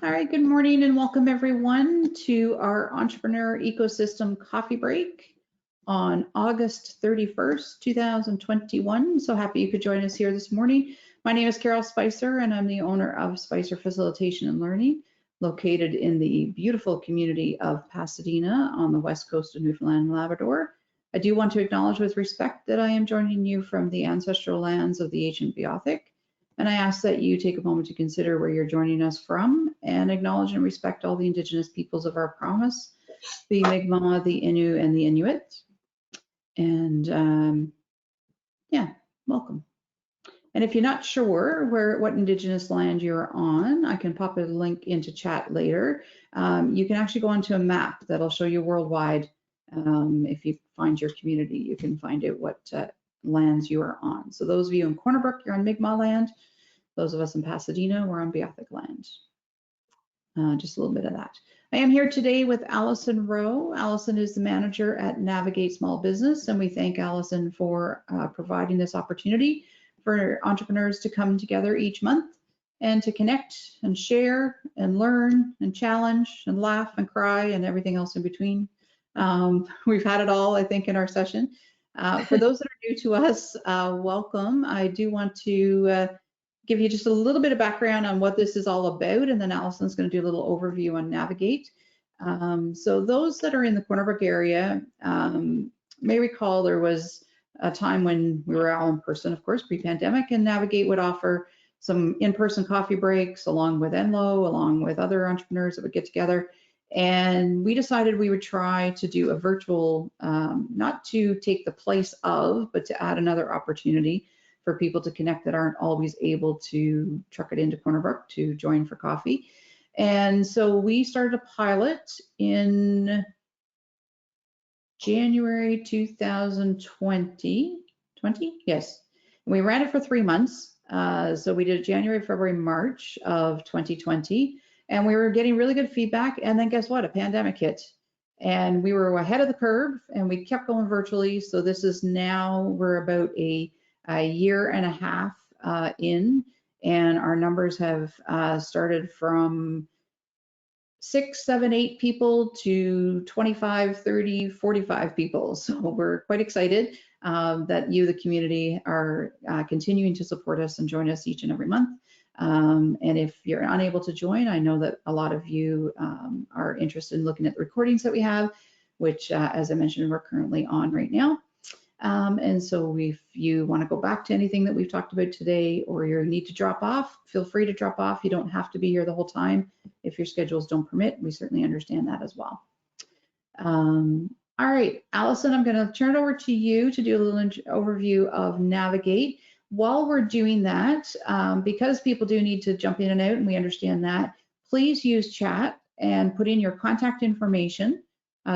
All right, good morning and welcome everyone to our Entrepreneur Ecosystem Coffee Break on August 31st, 2021. So happy you could join us here this morning. My name is Carol Spicer and I'm the owner of Spicer Facilitation and Learning, located in the beautiful community of Pasadena on the west coast of Newfoundland and Labrador. I do want to acknowledge with respect that I am joining you from the ancestral lands of the ancient Beothuk. And I ask that you take a moment to consider where you're joining us from and acknowledge and respect all the Indigenous peoples of our province, the Mi'kmaq, the Innu, and the Inuit. And yeah, welcome. And if you're not sure what Indigenous land you're on, I can pop a link into chat later. You can actually go onto a map that'll show you worldwide. If you find your community, you can find out what lands you are on. So those of you in Corner Brook, you're on Mi'kmaq land. Those of us in Pasadena, we're on Beothuk land. Just a little bit of that. I am here today with Allison Rowe. Allison is the manager at Navigate Small Business, and we thank Allison for providing this opportunity for entrepreneurs to come together each month and to connect and share and learn and challenge and laugh and cry and everything else in between. We've had it all, I think, in our session. For those that are new to us, welcome. I do want to give you just a little bit of background on what this is all about, and then Allison's going to do a little overview on Navigate. So those that are in the Corner Brook area may recall there was a time when we were all in person, of course, pre-pandemic, and Navigate would offer some in-person coffee breaks along with Enlo, along with other entrepreneurs that would get together. And we decided we would try to do a virtual, not to take the place of, but to add another opportunity for people to connect that aren't always able to truck it into Corner Brook to join for coffee. And so we started a pilot in January 2020. Yes. And we ran it for 3 months. So we did January, February, March of 2020. And we were getting really good feedback. And then guess what? A pandemic hit. And we were ahead of the curve and we kept going virtually. So this is now, we're about a year and a half in, and our numbers have started from 6, 7, 8 people to 25, 30, 45 people. So we're quite excited that you, the community, are continuing to support us and join us each and every month. And if you're unable to join, I know that a lot of you are interested in looking at the recordings that we have, which, as I mentioned, we're currently on right now. And so if you want to go back to anything that we've talked about today, or you need to drop off, feel free to drop off. You don't have to be here the whole time. If your schedules don't permit, we certainly understand that as well. All right, Allison, I'm going to turn it over to you to do a little overview of Navigate. While we're doing that, because people do need to jump in and out, and we understand that, please use chat and put in your contact information.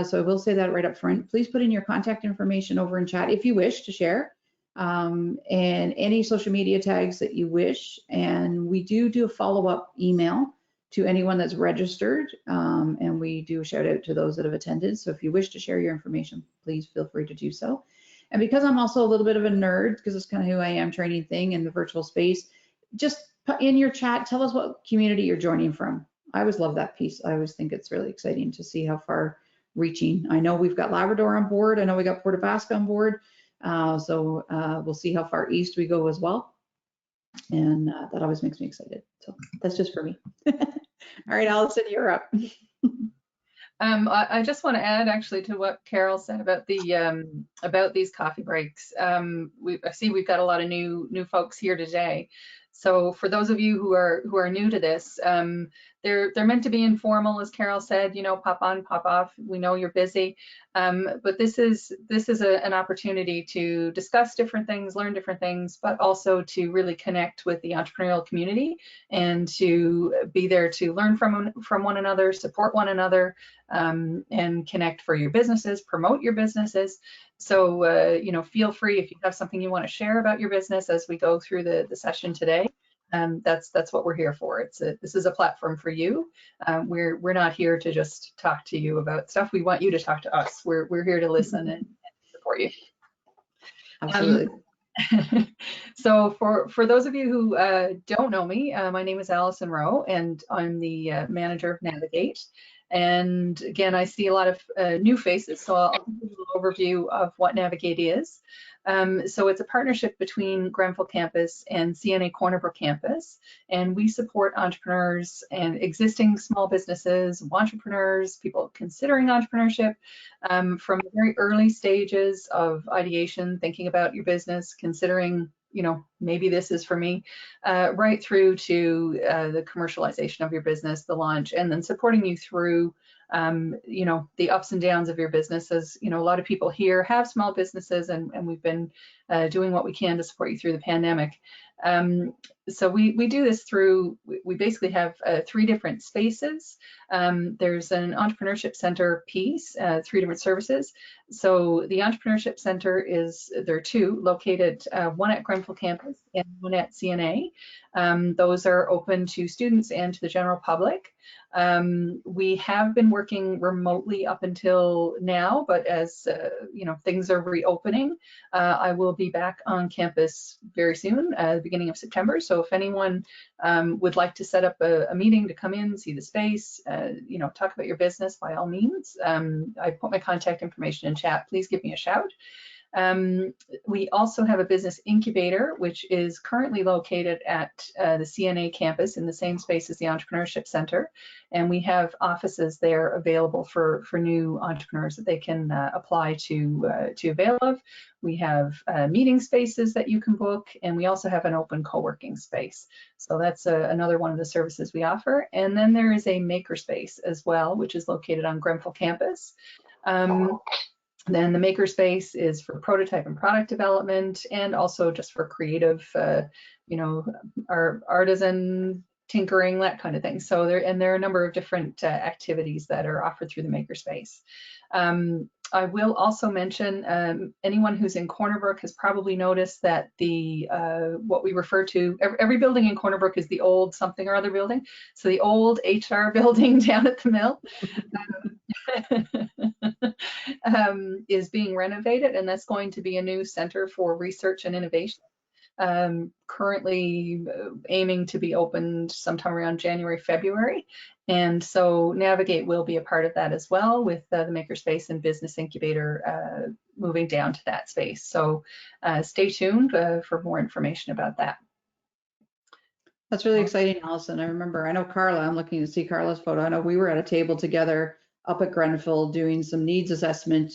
So I will say that right up front. Please put in your contact information over in chat if you wish to share, and any social media tags that you wish. And we do a follow-up email to anyone that's registered, and we do a shout out to those that have attended. So if you wish to share your information, please feel free to do so. And because I'm also a little bit of a nerd, because it's kind of who I am, training thing in the virtual space, just put in your chat, tell us what community you're joining from. I always love that piece. I always think it's really exciting to see how far reaching. I know we've got Labrador on board. I know we got Port aux Basques on board. So we'll see how far east we go as well. And that always makes me excited. So that's just for me. All right, Allison, you're up. I just want to add actually to what Carol said about the about these coffee breaks. I see we've got a lot of new folks here today. So for those of you who are new to this, they're meant to be informal, as Carol said. You know, pop on, pop off. We know you're busy, but this is an opportunity to discuss different things, learn different things, but also to really connect with the entrepreneurial community and to be there to learn from one another, support one another, and connect for your businesses, promote your businesses. So you know, feel free if you have something you want to share about your business as we go through the session today. That's what we're here for. This is a platform for you. We're not here to just talk to you about stuff. We want you to talk to us. We're here to listen and support you. Absolutely. So for those of you who don't know me, my name is Allison Rowe, and I'm the manager of Navigate. And again, I see a lot of new faces, so I'll give you a little overview of what Navigate is. So it's a partnership between Grenfell campus and CNA Corner Brook campus, and we support entrepreneurs and existing small businesses, entrepreneurs, people considering entrepreneurship, from the very early stages of ideation, thinking about your business, considering, maybe this is for me, right through to the commercialization of your business, the launch, and then supporting you through the ups and downs of your business. As a lot of people here have small businesses, and we've been doing what we can to support you through the pandemic. So we do this through, we basically have 3 different spaces. There's an entrepreneurship center piece, 3 different services. So the entrepreneurship center there are 2 located, one at Grenfell campus and one at CNA. Those are open to students and to the general public. We have been working remotely up until now, but as things are reopening, I will be back on campus very soon, the beginning of September. So if anyone would like to set up a meeting to come in, see the space, talk about your business, by all means. I put my contact information in chat. Please give me a shout. We also have a business incubator, which is currently located at the CNA campus in the same space as the Entrepreneurship Center. And we have offices there available for new entrepreneurs that they can apply to avail of. We have meeting spaces that you can book, and we also have an open co-working space. So that's another one of the services we offer. And then there is a makerspace as well, which is located on Grenfell campus. Then the makerspace is for prototype and product development, and also just for creative, our artisan tinkering, that kind of thing. So there are a number of different activities that are offered through the makerspace. I will also mention, anyone who's in Corner Brook has probably noticed that what we refer to, every building in Corner Brook is the old something or other building. So the old HR building down at the mill is being renovated, and that's going to be a new center for research and innovation. Currently aiming to be opened sometime around January, February. And so Navigate will be a part of that as well, with the Makerspace and Business Incubator moving down to that space. So stay tuned for more information about that. That's really exciting, Allison. I know Carla, I'm looking to see Carla's photo. I know we were at a table together up at Grenfell doing some needs assessment.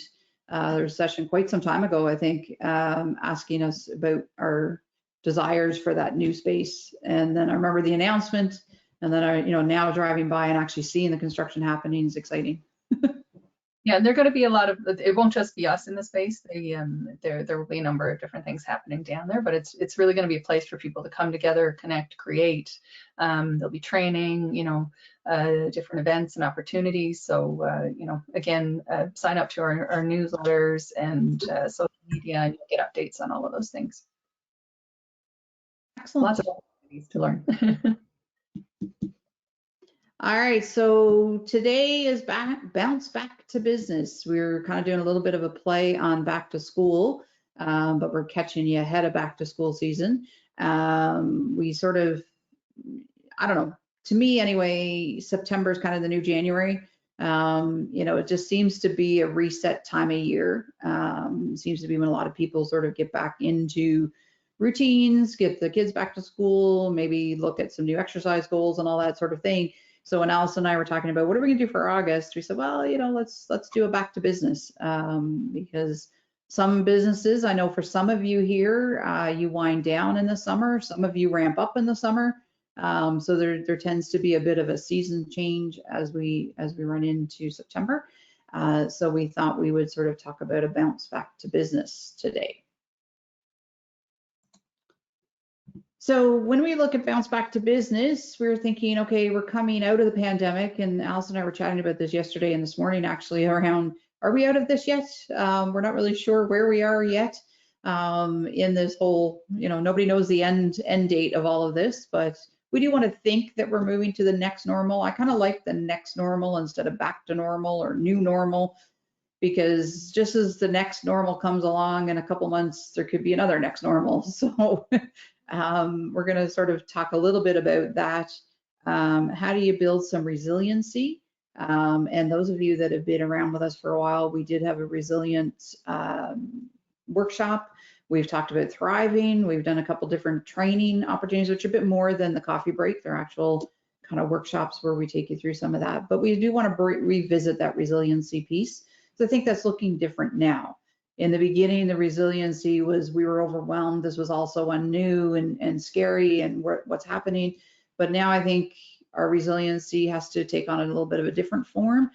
There was a session quite some time ago, I think, asking us about our desires for that new space. And then I remember the announcement, and then now driving by and actually seeing the construction happening is exciting. Yeah, and there are going to be a lot of, it won't just be us in the space. There will be a number of different things happening down there, but it's really going to be a place for people to come together, connect, create. There'll be training, different events and opportunities. So, again, sign up to our newsletters and social media, and you'll get updates on all of those things. Excellent. Lots of opportunities to learn. All right, so today is bounce back to business. We're kind of doing a little bit of a play on back to school, but we're catching you ahead of back to school season. We sort of, I don't know, to me anyway, September is kind of the new January. It just seems to be a reset time of year. Seems to be when a lot of people sort of get back into routines, get the kids back to school, maybe look at some new exercise goals and all that sort of thing. So when Allison and I were talking about what are we gonna do for August, we said, well, let's do a back to business, because some businesses, I know for some of you here, you wind down in the summer, some of you ramp up in the summer. So there tends to be a bit of a season change as we run into September. So we thought we would sort of talk about a bounce back to business today. So when we look at bounce back to business, we're thinking, okay, we're coming out of the pandemic, and Allison and I were chatting about this yesterday and this morning actually around, are we out of this yet? We're not really sure where we are yet in this whole, nobody knows the end date of all of this, but we do want to think that we're moving to the next normal. I kind of like the next normal instead of back to normal or new normal. because just as the next normal comes along in a couple months, there could be another next normal. So we're going to sort of talk a little bit about that. How do you build some resiliency? And those of you that have been around with us for a while, we did have a resilient workshop. We've talked about thriving. We've done a couple different training opportunities, which are a bit more than the coffee break. They're actual kind of workshops where we take you through some of that. But we do want to revisit that resiliency piece. So I think that's looking different now. In the beginning, the resiliency was we were overwhelmed. This was also new and scary and what's happening. But now I think our resiliency has to take on a little bit of a different form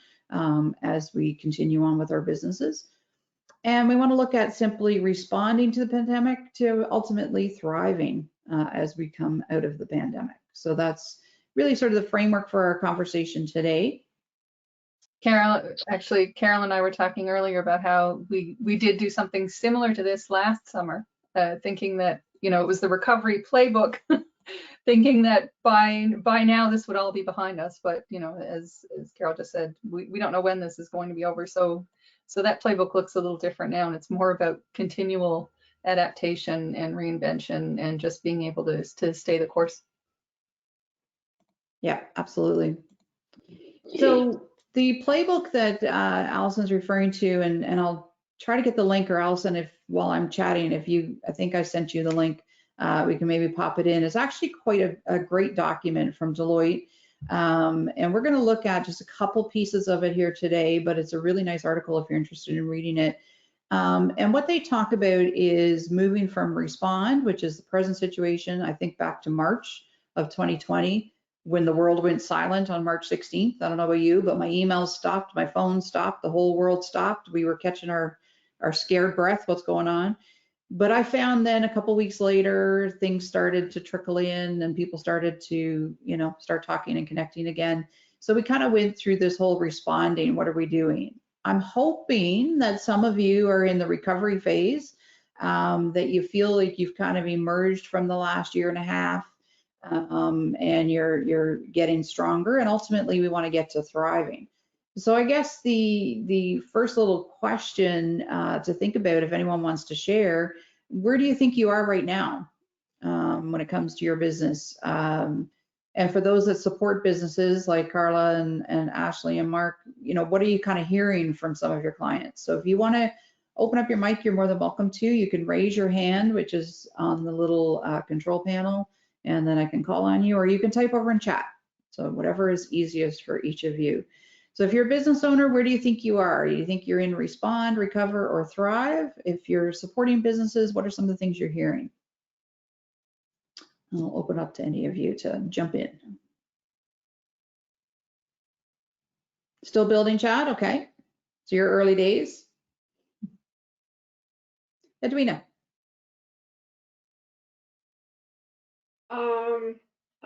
as we continue on with our businesses. And we want to look at simply responding to the pandemic to ultimately thriving as we come out of the pandemic. So that's really sort of the framework for our conversation today. Carol and I were talking earlier about how we did do something similar to this last summer, thinking that, you know, it was the recovery playbook, thinking that by now this would all be behind us. But, you know, as Carol just said, we don't know when this is going to be over. So that playbook looks a little different now, and it's more about continual adaptation and reinvention and just being able to stay the course. Yeah, absolutely. So the playbook that Allison's referring to, and I'll try to get the link, or Allison, if while I'm chatting, I think I sent you the link, we can maybe pop it in. It's actually quite a great document from Deloitte. And we're going to look at just a couple pieces of it here today, but it's a really nice article if you're interested in reading it. And what they talk about is moving from respond, which is the present situation, I think back to March of 2020, when the world went silent on March 16th. I don't know about you, but my emails stopped, my phone stopped, the whole world stopped. We were catching our scared breath, what's going on. But I found then a couple weeks later, things started to trickle in and people started to, you know, start talking and connecting again. So we kind of went through this whole responding, what are we doing? I'm hoping that some of you are in the recovery phase, that you feel like you've kind of emerged from the last year and a half, and you're getting stronger, and ultimately we want to get to thriving. So I guess the first little question to think about, if anyone wants to share, where do you think you are right now when it comes to your business? And for those that support businesses like Carla and Ashley and Mark, you know, what are you kind of hearing from some of your clients? So if you want to open up your mic, you're more than welcome to. You can raise your hand, which is on the little control panel, and then I can call on you, or you can type over in chat. So whatever is easiest for each of you. So if you're a business owner, where do you think you are? Do you think you're in respond, recover, or thrive? If you're supporting businesses, what are some of the things you're hearing? I'll open up to any of you to jump in. Still building chat? Okay. So your early days. Edwina.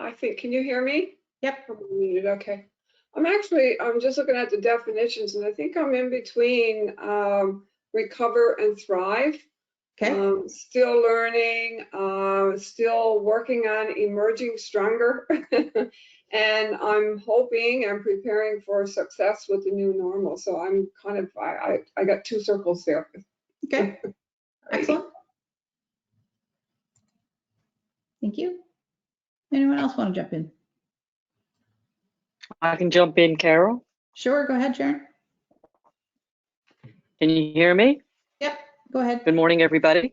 I think, can you hear me? Yep. I'm muted, okay. I'm just looking at the definitions, and I think I'm in between recover and thrive. Okay. Still learning, still working on emerging stronger. And I'm hoping and preparing for success with the new normal. So I'm kind of, I got two circles there. Okay. Excellent. Thank you. Anyone else want to jump in? I can jump in, Carol. Sure, go ahead, Sharon. Can you hear me? Yep, go ahead. Good morning, everybody.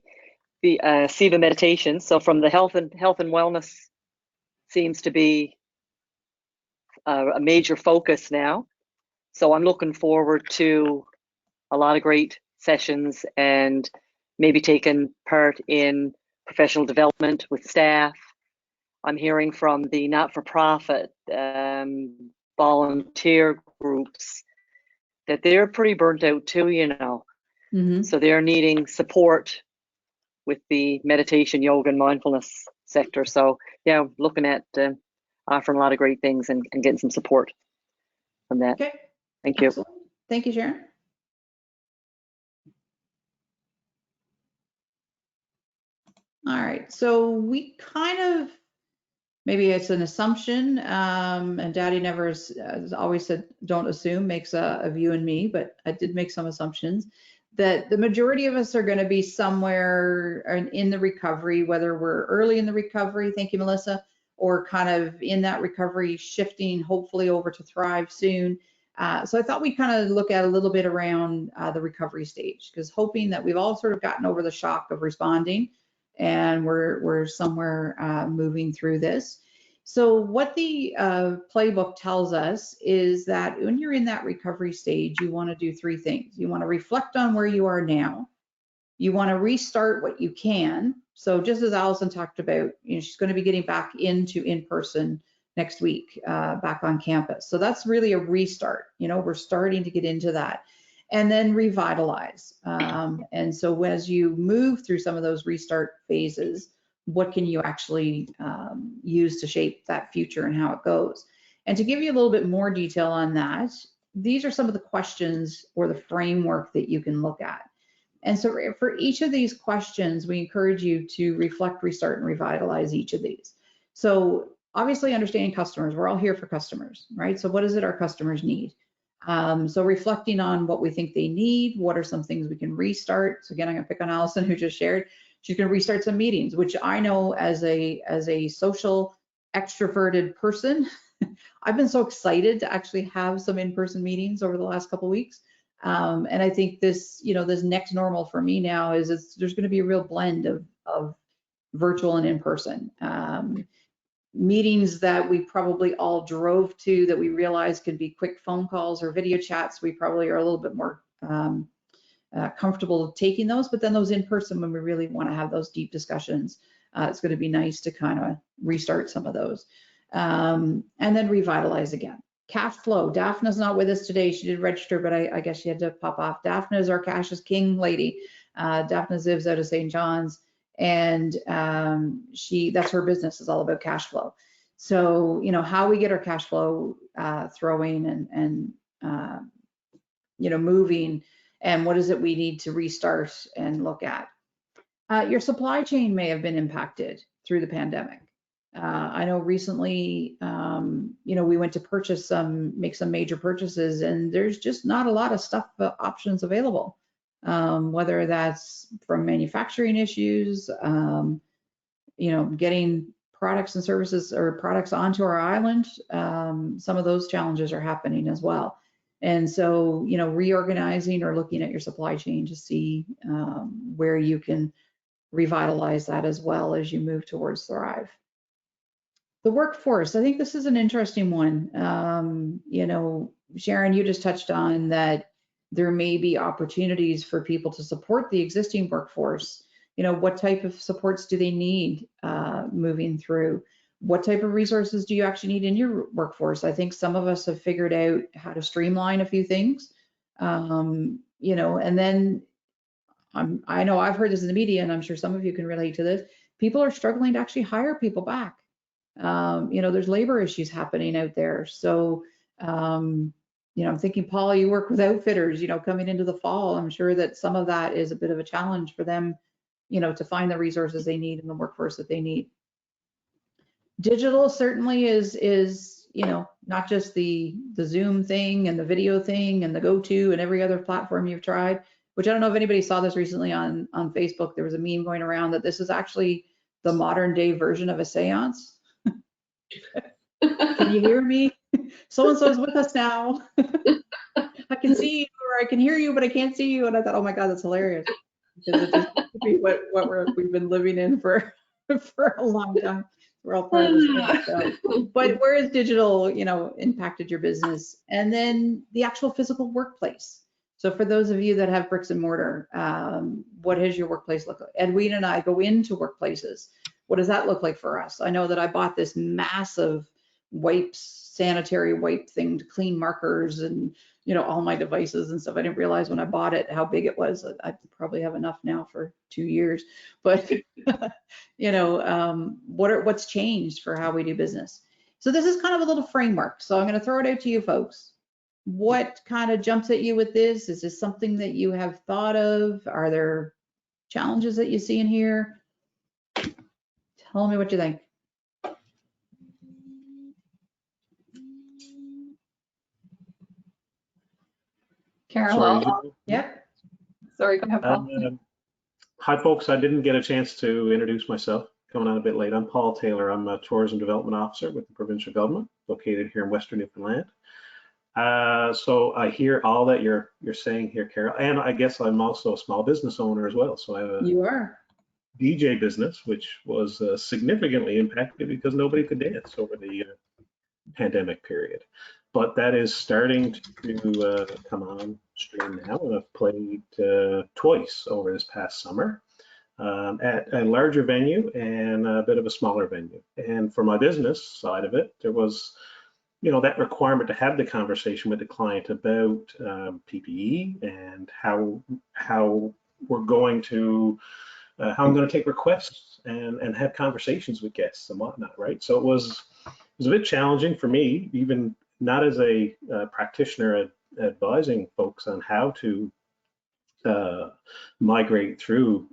The Siva meditation. So from the health and wellness seems to be a major focus now. So I'm looking forward to a lot of great sessions and maybe taking part in professional development with staff. I'm hearing from the not-for-profit volunteer groups that they're pretty burnt out too, you know. Mm-hmm. So they're needing support with the meditation, yoga, and mindfulness sector. So yeah, looking at offering a lot of great things and getting some support from that. Okay. Thank you. Excellent. Thank you, Sharon. All right, so we kind of maybe it's an assumption, and Daddy never has always said, don't assume, makes of you and me, but I did make some assumptions that the majority of us are going to be somewhere in the recovery, whether we're early in the recovery, thank you, Melissa, or kind of in that recovery, shifting hopefully over to thrive soon. So I thought we'd kind of look at a little bit around the recovery stage, because hoping that we've all sort of gotten over the shock of responding and we're somewhere moving through this. So what the playbook tells us is that when you're in that recovery stage, you want to do three things. You want to reflect on where you are now. You want to restart what you can. So just as Allison talked about, she's going to be getting back into in-person next week, back on campus. So that's really a restart. We're starting to get into that. And then revitalize. And so as you move through some of those restart phases, what can you actually use to shape that future and how it goes? And to give you a little bit more detail on that, these are some of the questions or the framework that you can look at. And so for each of these questions, we encourage you to reflect, restart, and revitalize each of these. So obviously understanding customers, we're all here for customers, right? So what is it our customers need? So reflecting on what we think they need, what are some things we can restart? So again, I'm gonna pick on Allison, who just shared. She's gonna restart some meetings, which I know as a social extroverted person, I've been so excited to actually have some in-person meetings over the last couple of weeks. And I think this, this next normal for me now is there's gonna be a real blend of virtual and in-person. Meetings that we probably all drove to that we realized could be quick phone calls or video chats, we probably are a little bit more comfortable taking those, but then those in person when we really want to have those deep discussions, it's going to be nice to kind of restart some of those. And then revitalize again. Cash flow. Daphna's not with us today. She did register, but I guess she had to pop off. Daphna is our cash is king lady. Daphna lives out of St. John's. And that's her business, is all about cash flow. So how we get our cash flow throwing and moving, and what is it we need to restart and look at. Your supply chain may have been impacted through the pandemic. I know recently we went to make some major purchases, and there's just not a lot of stuff options available. Whether that's from manufacturing issues, getting products and services or products onto our island, some of those challenges are happening as well. And so, reorganizing or looking at your supply chain to see where you can revitalize that as well as you move towards Thrive. The workforce, I think this is an interesting one. Sharon, you just touched on that there may be opportunities for people to support the existing workforce. What type of supports do they need moving through? What type of resources do you actually need in your workforce? I think some of us have figured out how to streamline a few things, and then I know I've heard this in the media, and I'm sure some of you can relate to this. People are struggling to actually hire people back. There's labor issues happening out there. So, I'm thinking, Paul, you work with outfitters, coming into the fall. I'm sure that some of that is a bit of a challenge for them, to find the resources they need and the workforce that they need. Digital certainly is not just the Zoom thing and the video thing and the GoTo and every other platform you've tried, which I don't know if anybody saw this recently on Facebook. There was a meme going around that this is actually the modern day version of a seance. Can you hear me? So-and-so's with us now. I can see you or I can hear you, but I can't see you. And I thought, oh my God, that's hilarious. Because it just could be what we've been living in for a long time. We're all part of this thing. So. But where has digital, impacted your business? And then the actual physical workplace. So for those of you that have bricks and mortar, what does your workplace look like? Edwina and I go into workplaces. What does that look like for us? I know that I bought this massive sanitary wipe thing to clean markers and, all my devices and stuff. I didn't realize when I bought it how big it was. I probably have enough now for 2 years, but what's changed for how we do business? So this is kind of a little framework. So I'm going to throw it out to you folks. What kind of jumps at you with this? Is this something that you have thought of? Are there challenges that you see in here? Tell me what you think. Carol, Yep. sorry, go ahead, Paul. Hi, folks. I didn't get a chance to introduce myself. Coming on a bit late. I'm Paul Taylor. I'm a Tourism Development Officer with the provincial government, located here in Western Newfoundland. So I hear all that you're saying here, Carol, and I guess I'm also a small business owner as well. So I have a You are. DJ business, which was significantly impacted because nobody could dance over the pandemic period. But that is starting to come on stream now, and I've played twice over this past summer at a larger venue and a bit of a smaller venue. And for my business side of it, there was, that requirement to have the conversation with the client about PPE and how we're going to how I'm going to take requests and have conversations with guests and whatnot, right? So it was a bit challenging for me, even not as a practitioner advising folks on how to migrate through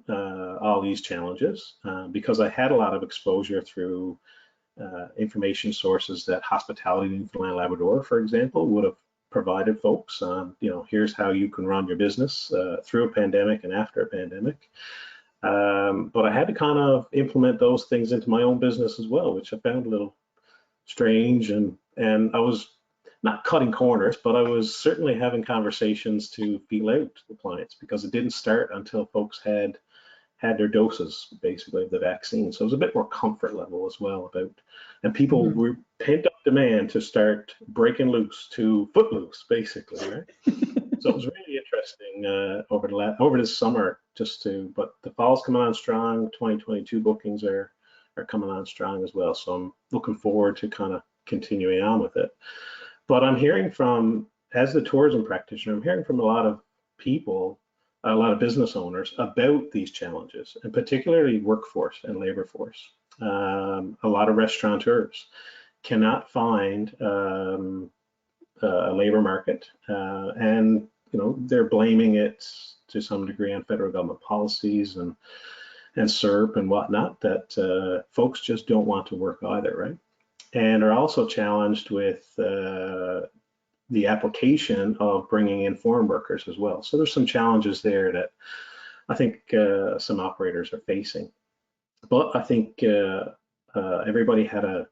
all these challenges, because I had a lot of exposure through information sources that Hospitality Newfoundland Labrador, for example, would have provided folks on, here's how you can run your business through a pandemic and after a pandemic. But I had to kind of implement those things into my own business as well, which I found a little strange, and I was not cutting corners, but I was certainly having conversations to feel out the clients, because it didn't start until folks had their doses basically of the vaccine. So it was a bit more comfort level as well and people were pent up demand to start breaking loose, to foot loose basically, right? So it was really interesting over this summer but the fall's coming on strong. 2022 bookings are coming on strong as well. So I'm looking forward to kind of continuing on with it. But I'm hearing from, as the tourism practitioner, I'm hearing from a lot of people, a lot of business owners about these challenges, and particularly workforce and labor force. A lot of restaurateurs cannot find a labor market, and they're blaming it to some degree on federal government policies and SERP and whatnot, that folks just don't want to work either, right? And are also challenged with the application of bringing in foreign workers as well. So there's some challenges there that I think some operators are facing. But I think everybody had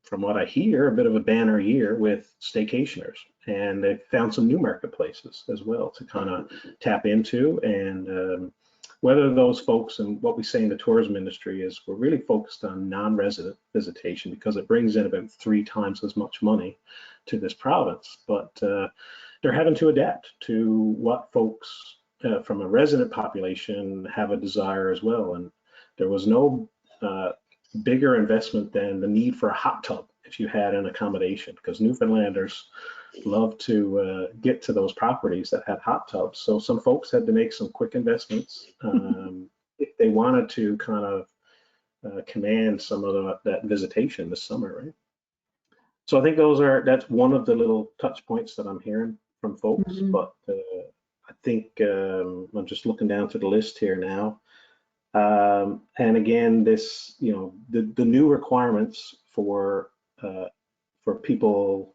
from what I hear, a bit of a banner year with staycationers, and they've found some new marketplaces as well to kind of tap into. And whether those folks, and what we say in the tourism industry is we're really focused on non-resident visitation, because it brings in about 3 times as much money to this province. But they're having to adapt to what folks from a resident population have a desire as well. And there was no bigger investment than the need for a hot tub if you had an accommodation, because Newfoundlanders love to get to those properties that had hot tubs. So some folks had to make some quick investments if they wanted to kind of command some of that visitation this summer, right? So I think that's one of the little touch points that I'm hearing from folks. But I think I'm just looking down to the list here now. And again, this, the new requirements for people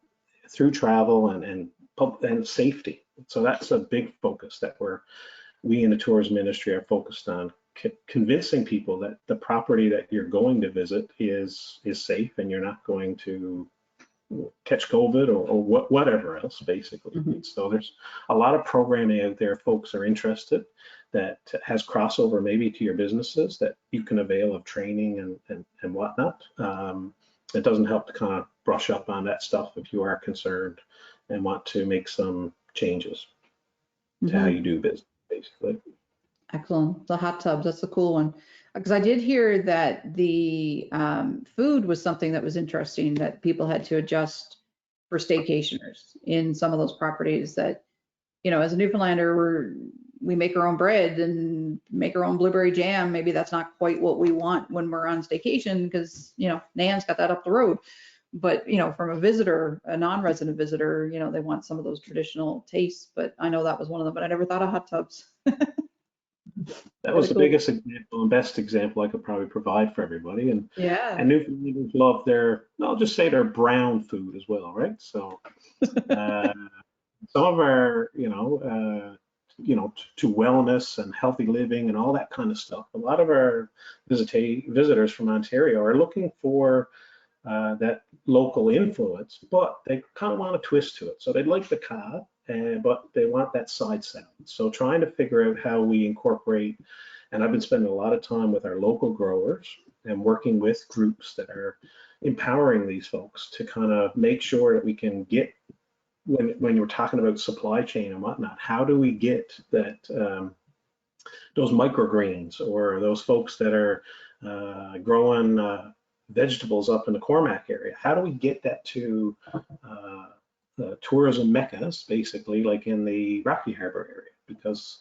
through travel and safety. So that's a big focus that we in the tourism industry are focused on, convincing people that the property that you're going to visit is safe, and you're not going to catch COVID or whatever else, basically. So there's a lot of programming out there. Folks are interested, that has crossover maybe to your businesses, that you can avail of training and whatnot. It doesn't help to kind of brush up on that stuff if you are concerned and want to make some changes to how you do business, basically. Excellent. The hot tubs, that's a cool one. Because I did hear that the food was something that was interesting, that people had to adjust for staycationers in some of those properties that, as a Newfoundlander, we make our own bread and make our own blueberry jam. Maybe that's not quite what we want when we're on staycation, because, Nan's got that up the road. But, from a visitor, a non-resident visitor, they want some of those traditional tastes. But I know that was one of them, but I never thought of hot tubs. That was the biggest example and best example I could probably provide for everybody. And Newfoundlanders love I'll just say their brown food as well, right? So some of our, to wellness and healthy living and all that kind of stuff. A lot of our visitors from Ontario are looking for that local influence, but they kind of want a twist to it. So they'd like the cod, but they want that side salad. So trying to figure out how we incorporate, and I've been spending a lot of time with our local growers and working with groups that are empowering these folks to kind of make sure that we can get, when you're talking about supply chain and whatnot, how do we get that those microgreens or those folks that are growing vegetables up in the Cormac area? How do we get that to the tourism meccas, basically, like in the Rocky Harbor area? Because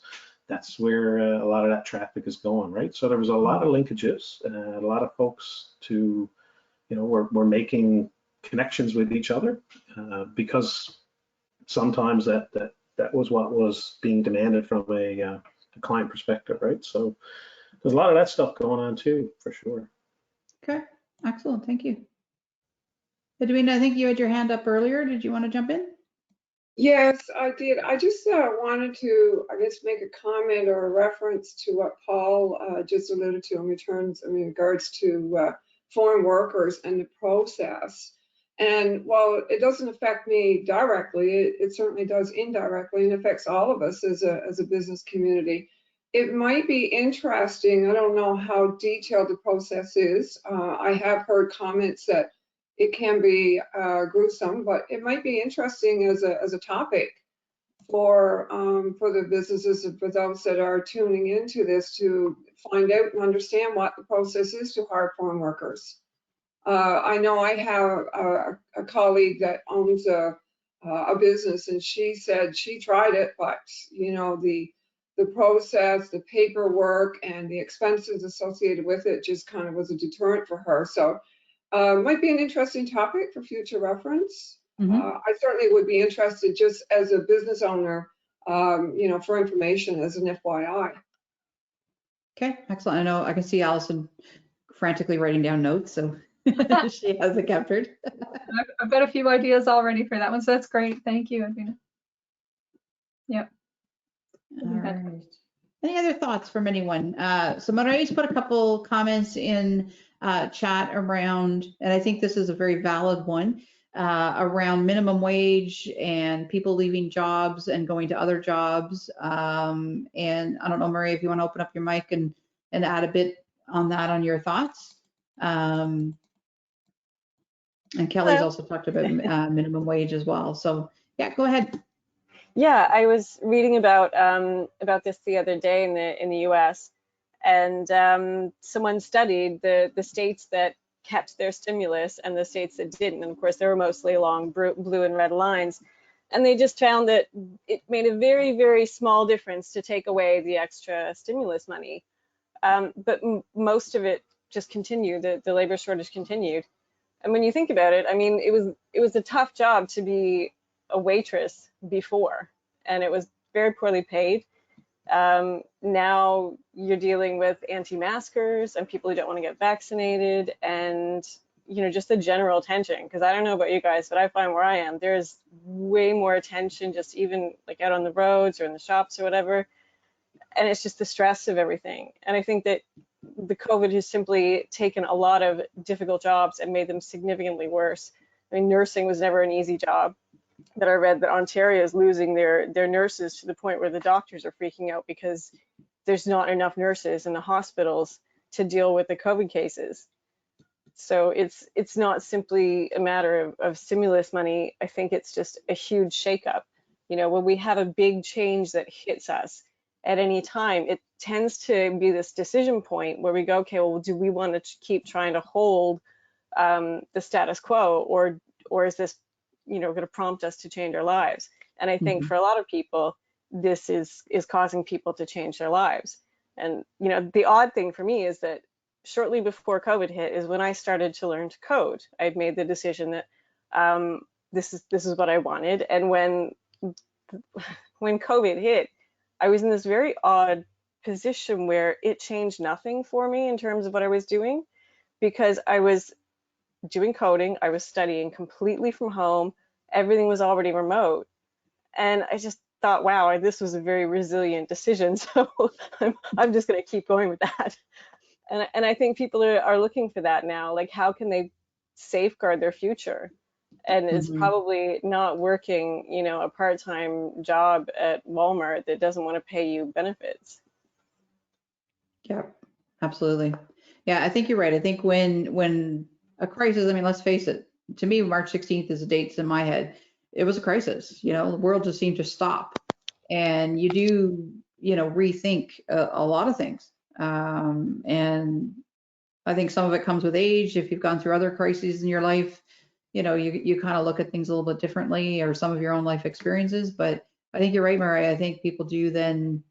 that's where a lot of that traffic is going, right? So there was a lot of linkages, a lot of folks to, we're making connections with each other because sometimes that was what was being demanded from a client perspective, right? So there's a lot of that stuff going on too, for sure. Okay, excellent, thank you. Edwina, I think you had your hand up earlier. Did you want to jump in? Yes, I did. I just wanted to, I guess, make a comment or a reference to what Paul just alluded to in regards to foreign workers and the process. And while it doesn't affect me directly, it certainly does indirectly and affects all of us as a business community. It might be interesting. I don't know how detailed the process is. I have heard comments that it can be gruesome, but it might be interesting as a topic for the businesses and for those that are tuning into this to find out and understand what the process is to hire foreign workers. I know I have a colleague that owns a business, and she said she tried it, but the process, the paperwork, and the expenses associated with it just kind of was a deterrent for her. So might be an interesting topic for future reference. I certainly would be interested just as a business owner, for information as an FYI. Okay, excellent. I know I can see Allison frantically writing down notes, so she has it captured. I've got a few ideas already for that one, so that's great. Thank you, Edwina. Yep. All right. Any other thoughts from anyone? So Marie's put a couple comments in chat around, and I think this is a very valid one, around minimum wage and people leaving jobs and going to other jobs. And I don't know, Marie, if you want to open up your mic and add a bit on that, on your thoughts. And Kelly's also talked about minimum wage as well. So yeah, go ahead. Yeah, I was reading about this the other day in the U.S. and someone studied the states that kept their stimulus and the states that didn't. And of course, there were mostly along blue and red lines. And they just found that it made a very, very small difference to take away the extra stimulus money. But most of it just continued. The labor shortage continued. And when you think about it, I mean, it was a tough job to be a waitress before, and it was very poorly paid. Now you're dealing with anti-maskers and people who don't want to get vaccinated, and just the general tension. Because I don't know about you guys, but I find where I am, there's way more attention, just even like out on the roads or in the shops or whatever. And it's just the stress of everything. And I think that the COVID has simply taken a lot of difficult jobs and made them significantly worse. I mean, nursing was never an easy job. But I read that Ontario is losing their nurses to the point where the doctors are freaking out because there's not enough nurses in the hospitals to deal with the COVID cases. So it's not simply a matter of stimulus money. I think it's just a huge shakeup. When we have a big change that hits us at any time, it tends to be this decision point where we go, okay, well, do we want to keep trying to hold the status quo, or is this going to prompt us to change our lives? And I think for a lot of people, this is causing people to change their lives. And the odd thing for me is that shortly before COVID hit is when I started to learn to code. I'd made the decision that this is what I wanted. And when COVID hit, I was in this very odd position where it changed nothing for me in terms of what I was doing, because I was doing coding, I was studying completely from home, everything was already remote. And I just thought, wow, this was a very resilient decision. So I'm just going to keep going with that. And I think people are looking for that now. Like, how can they safeguard their future? And it's probably not working, you know, a part-time job at Walmart that doesn't want to pay you benefits. Yeah, absolutely. Yeah, I think you're right. I think when a crisis, I mean, let's face it, to me, March 16th is the dates in my head. It was a crisis, you know, the world just seemed to stop. And you do, you know, rethink a lot of things. And I think some of it comes with age. If you've gone through other crises in your life, you know, you kind of look at things a little bit differently, or some of your own life experiences. But I think you're right, Murray. I think people do then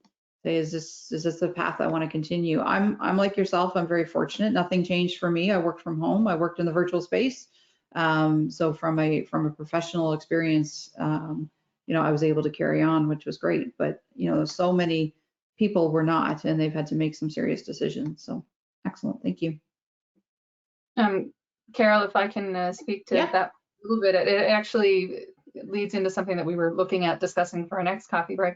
say, is this the path I want to continue? I'm like yourself. I'm very fortunate. Nothing changed for me. I worked from home. I worked in the virtual space. So from a professional experience, you know, I was able to carry on, which was great. But you know, so many people were not, and they've had to make some serious decisions. So excellent. Thank you. Carol, if I can speak to Yeah. that a little bit, it actually leads into something that we were looking at discussing for our next coffee break.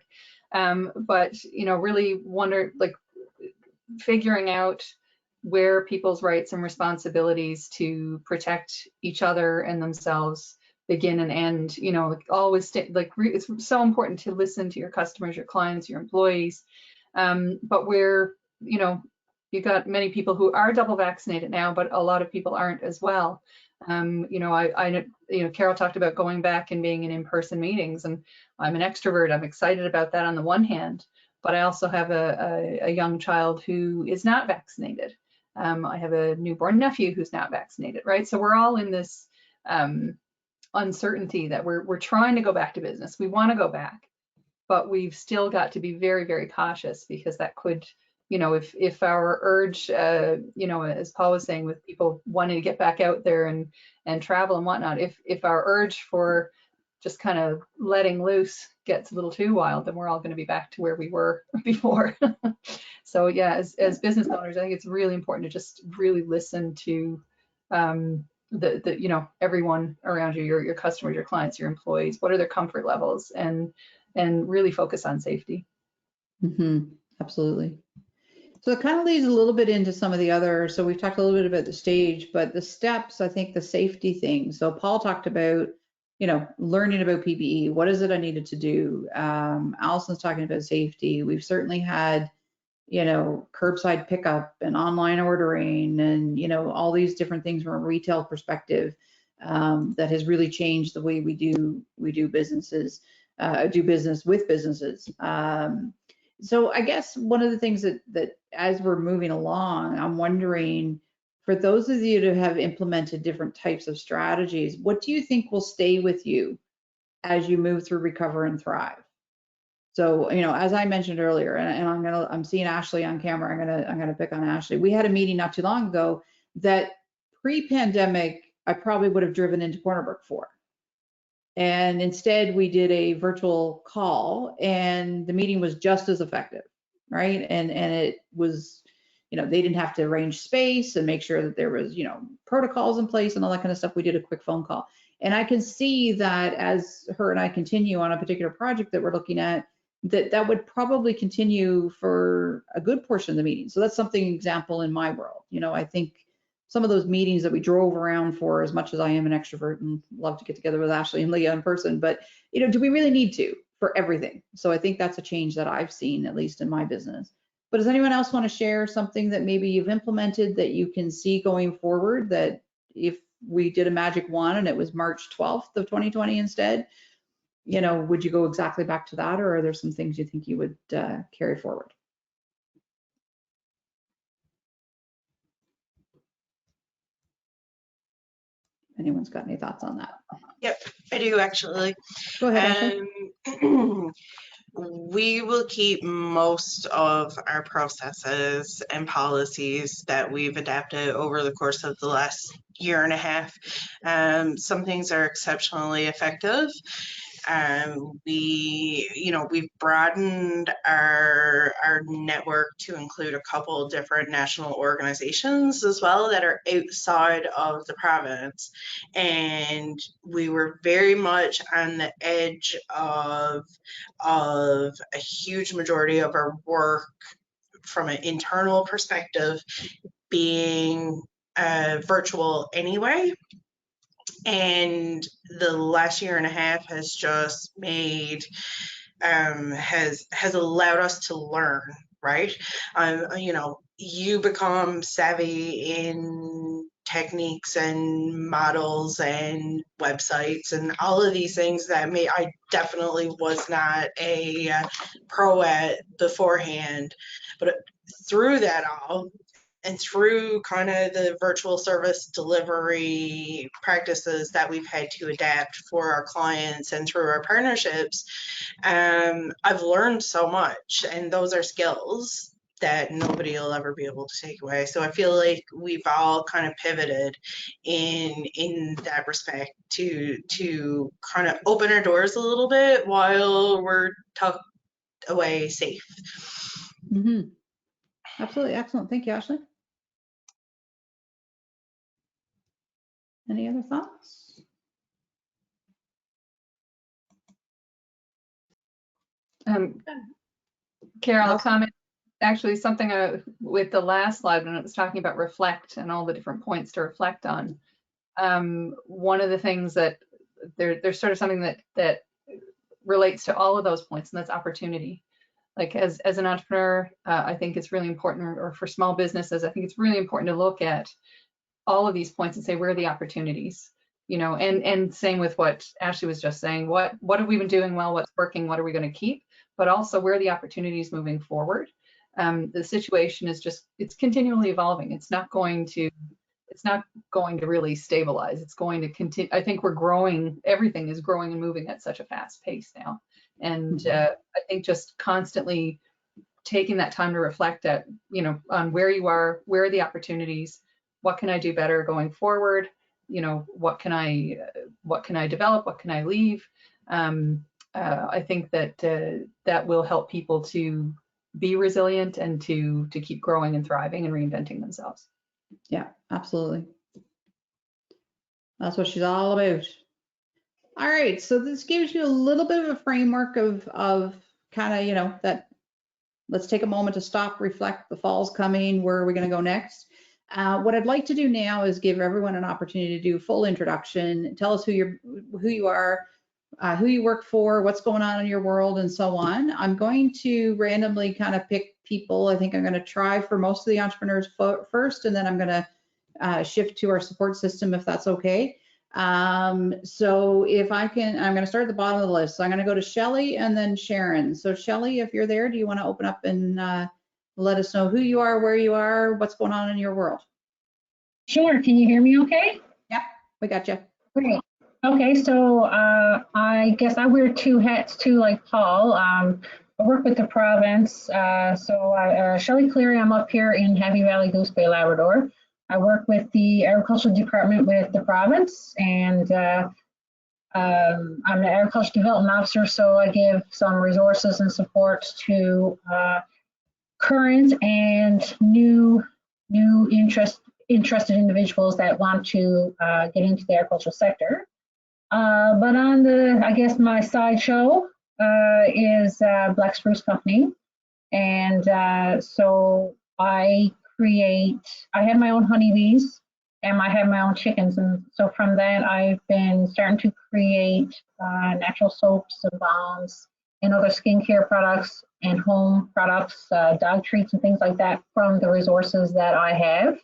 But, you know, really like figuring out where people's rights and responsibilities to protect each other and themselves begin and end, you know, like always it's so important to listen to your customers, your clients, your employees. But where, you know, you got many people who are double vaccinated now, but a lot of people aren't as well. You know, you know, Carol talked about going back and being in in-person meetings, and I'm an extrovert. I'm excited about that on the one hand, but I also have a young child who is not vaccinated. I have a newborn nephew who's not vaccinated, right? So we're all in this uncertainty that we're trying to go back to business. We want to go back, but we've still got to be very, very cautious, because that could, you know, if our urge, you know, as Paul was saying, with people wanting to get back out there and travel and whatnot, if our urge for just kind of letting loose gets a little too wild, then we're all going to be back to where we were before. So yeah, as business owners, I think it's really important to just really listen to the you know, everyone around you, your customers, your clients, your employees. What are their comfort levels, and really focus on safety. Absolutely. So it kind of leads a little bit into some of the other, so we've talked a little bit about the stage, but the steps, I think the safety thing. So Paul talked about, you know, learning about PPE. What is it I needed to do? Allison's talking about safety. We've certainly had, you know, curbside pickup and online ordering, and, you know, all these different things from a retail perspective that has really changed the way we do businesses, do business with businesses. So I guess one of the things that as we're moving along, I'm wondering, for those of you that have implemented different types of strategies, what do you think will stay with you as you move through Recover and Thrive? So, you know, as I mentioned earlier, and I'm seeing Ashley on camera. I'm gonna pick on Ashley. We had a meeting not too long ago that pre-pandemic I probably would have driven into Corner Brook for. And instead we did a virtual call, and the meeting was just as effective, right? And it was, you know, they didn't have to arrange space and make sure that there was, you know, protocols in place and all that kind of stuff. We did a quick phone call. And I can see that as her and I continue on a particular project that we're looking at, that would probably continue for a good portion of the meeting. So that's something example in my world. You know, I think some of those meetings that we drove around for, as much as I am an extrovert and love to get together with Ashley and Leah in person, but, you know, do we really need to for everything? So I think that's a change that I've seen, at least in my business. But does anyone else want to share something that maybe you've implemented that you can see going forward, that if we did a magic wand and it was March 12th of 2020 instead, you know, would you go exactly back to that, or are there some things you think you would carry forward? Anyone's got any thoughts on that? Yep, I do actually. Go ahead, Ashley. We will keep most of our processes and policies that we've adapted over the course of the last year and a half. Some things are exceptionally effective, We've broadened our network to include a couple different national organizations as well that are outside of the province. And we were very much on the edge of a huge majority of our work from an internal perspective being virtual anyway. And the last year and a half has just made has allowed us to learn, right? You become savvy in techniques and models and websites and all of these things that I definitely was not a pro at beforehand, but through that all, and through kind of the virtual service delivery practices that we've had to adapt for our clients and through our partnerships, I've learned so much, and those are skills that nobody will ever be able to take away. So I feel like we've all kind of pivoted in that respect to kind of open our doors a little bit while we're tucked away safe. Mm-hmm. Absolutely. Excellent. Thank you, Ashley. Any other thoughts? Carol, comment. Actually, something with the last slide when it was talking about reflect and all the different points to reflect on. One of the things that there's sort of something that relates to all of those points, and that's opportunity. Like as an entrepreneur, I think it's really important, or for small businesses, I think it's really important to look at all of these points and say, where are the opportunities? And same with what Ashley was just saying, what have we been doing well, what's working, what are we going to keep, but also where are the opportunities moving forward? The situation is it's continually evolving. It's not going to really stabilize. It's going to continue. I think we're growing, everything is growing and moving at such a fast pace now. And I think just constantly taking that time to reflect on where you are, where are the opportunities, what can I do better going forward? What can I develop? What can I leave? I think that will help people to be resilient and to keep growing and thriving and reinventing themselves. Yeah, absolutely. That's what she's all about. All right, so this gives you a little bit of a framework of kind of, that let's take a moment to stop, reflect, the fall's coming, where are we going to go next? What I'd like to do now is give everyone an opportunity to do a full introduction, tell us who you are, who you work for, what's going on in your world, and so on. I'm going to randomly kind of pick people. I think I'm going to try for most of the entrepreneurs first, and then I'm going to shift to our support system if that's okay. So if I can, I'm going to start at the bottom of the list. So I'm going to go to Shelley and then Sharon. So Shelley, if you're there, do you want to open up and let us know who you are, where you are, what's going on in your world? Sure. Can you hear me okay? Yep, we got you. Great. Okay, so I guess I wear two hats too, like Paul. I work with the province. Shelley Cleary, I'm up here in Happy Valley, Goose Bay, Labrador. I work with the agricultural department with the province, and I'm the agriculture development officer, so I give some resources and support to current and new interested individuals that want to get into the agricultural sector. But on I guess my sideshow is Black Spruce Company, and so I have my own honeybees and I have my own chickens, and so from that I've been starting to create natural soaps and balms and other skincare products and home products, dog treats and things like that from the resources that I have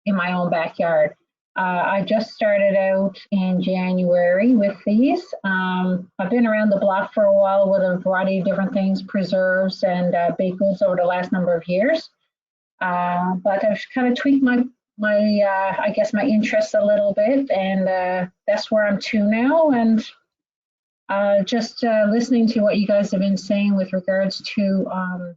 in my own backyard. I just started out in January with these. I've been around the block for a while with a variety of different things, preserves and baked goods over the last number of years. But I've kind of tweaked my I guess my interests a little bit, and that's where I'm to now. And just listening to what you guys have been saying with regards to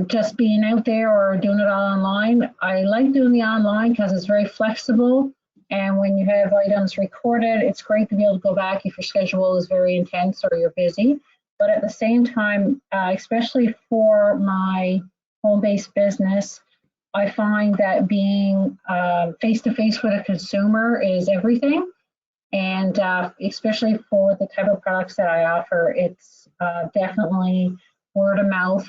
just being out there or doing it all online. I like doing the online because it's very flexible And when you have items recorded, it's great to be able to go back if your schedule is very intense or you're busy. But at the same time, especially for my home-based business, I find that being face-to-face with a consumer is everything. And especially for the type of products that I offer, it's definitely word of mouth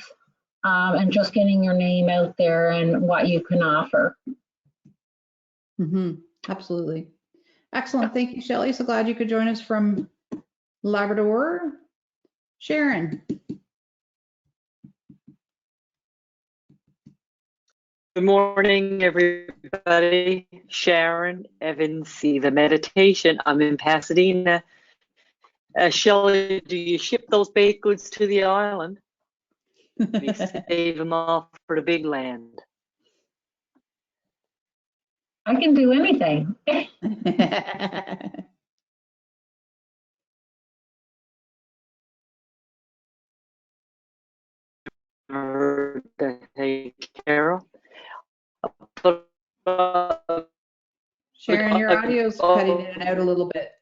and just getting your name out there and what you can offer. Mm-hmm. Absolutely. Excellent. Thank you, Shelley. So glad you could join us from Labrador. Sharon. Good morning, everybody. Sharon, Evans, see the meditation. I'm in Pasadena. Shelley, do you ship those baked goods to the island? We save them off for the big land. I can do anything. Hey, Carol. Sharon, your audio's cutting in and out a little bit.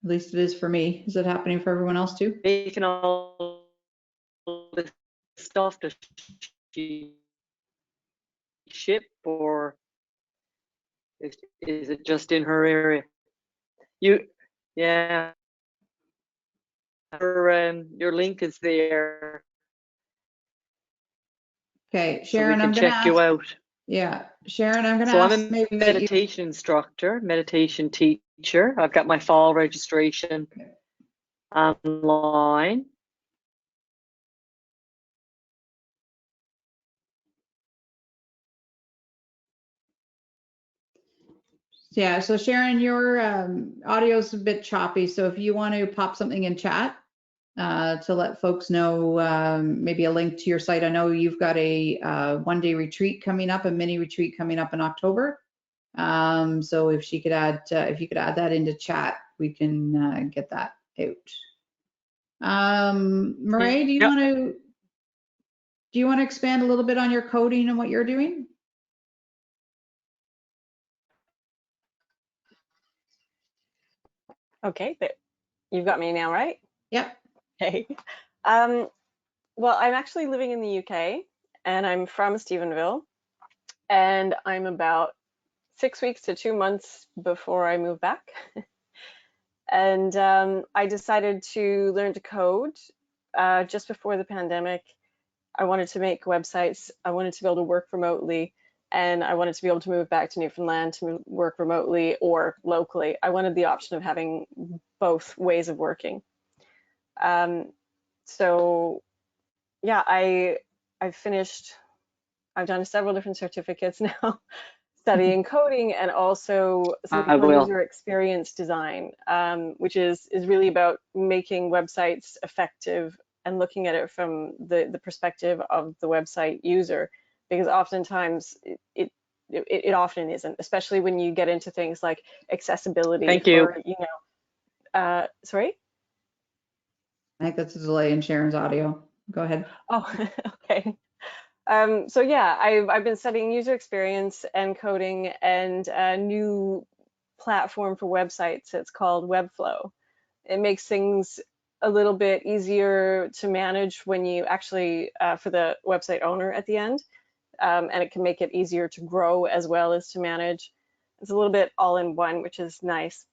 At least it is for me. Is it happening for everyone else too? Making all this stuff to ship, or is it just in her area? Yeah. Your link is there. Okay, So Sharon, we can I'm gonna check you out. Yeah, Sharon, I'm gonna So I'm ask a maybe that you. meditation instructor, meditation teacher. I've got my fall registration online. Yeah, so Sharon, your audio is a bit choppy. So if you want to pop something in chat to let folks know, maybe a link to your site. I know you've got a one-day retreat coming up, a mini retreat coming up in October. So if she could add, if you could add that into chat, we can get that out. Murray, do you want to expand a little bit on your coding and what you're doing? Okay, you've got me now, right? Yep. Okay. Well, I'm actually living in the UK and I'm from Stephenville, and I'm about 6 weeks to 2 months before I move back. And I decided to learn to code just before the pandemic. I wanted to make websites. I wanted to be able to work remotely, and I wanted to be able to move back to Newfoundland to work remotely or locally. I wanted the option of having both ways of working. So yeah, I've finished, I've done several different certificates now studying coding, and also something called user experience design, which is really about making websites effective and looking at it from the perspective of the website user, because oftentimes it often isn't, especially when you get into things like accessibility. Thank you. For, you know, sorry? I think that's a delay in Sharon's audio. Go ahead. Oh, okay. So yeah, I've been studying user experience and coding and a new platform for websites. It's called Webflow. It makes things a little bit easier to manage when you actually, for the website owner at the end, and it can make it easier to grow as well as to manage. It's a little bit all in one, which is nice.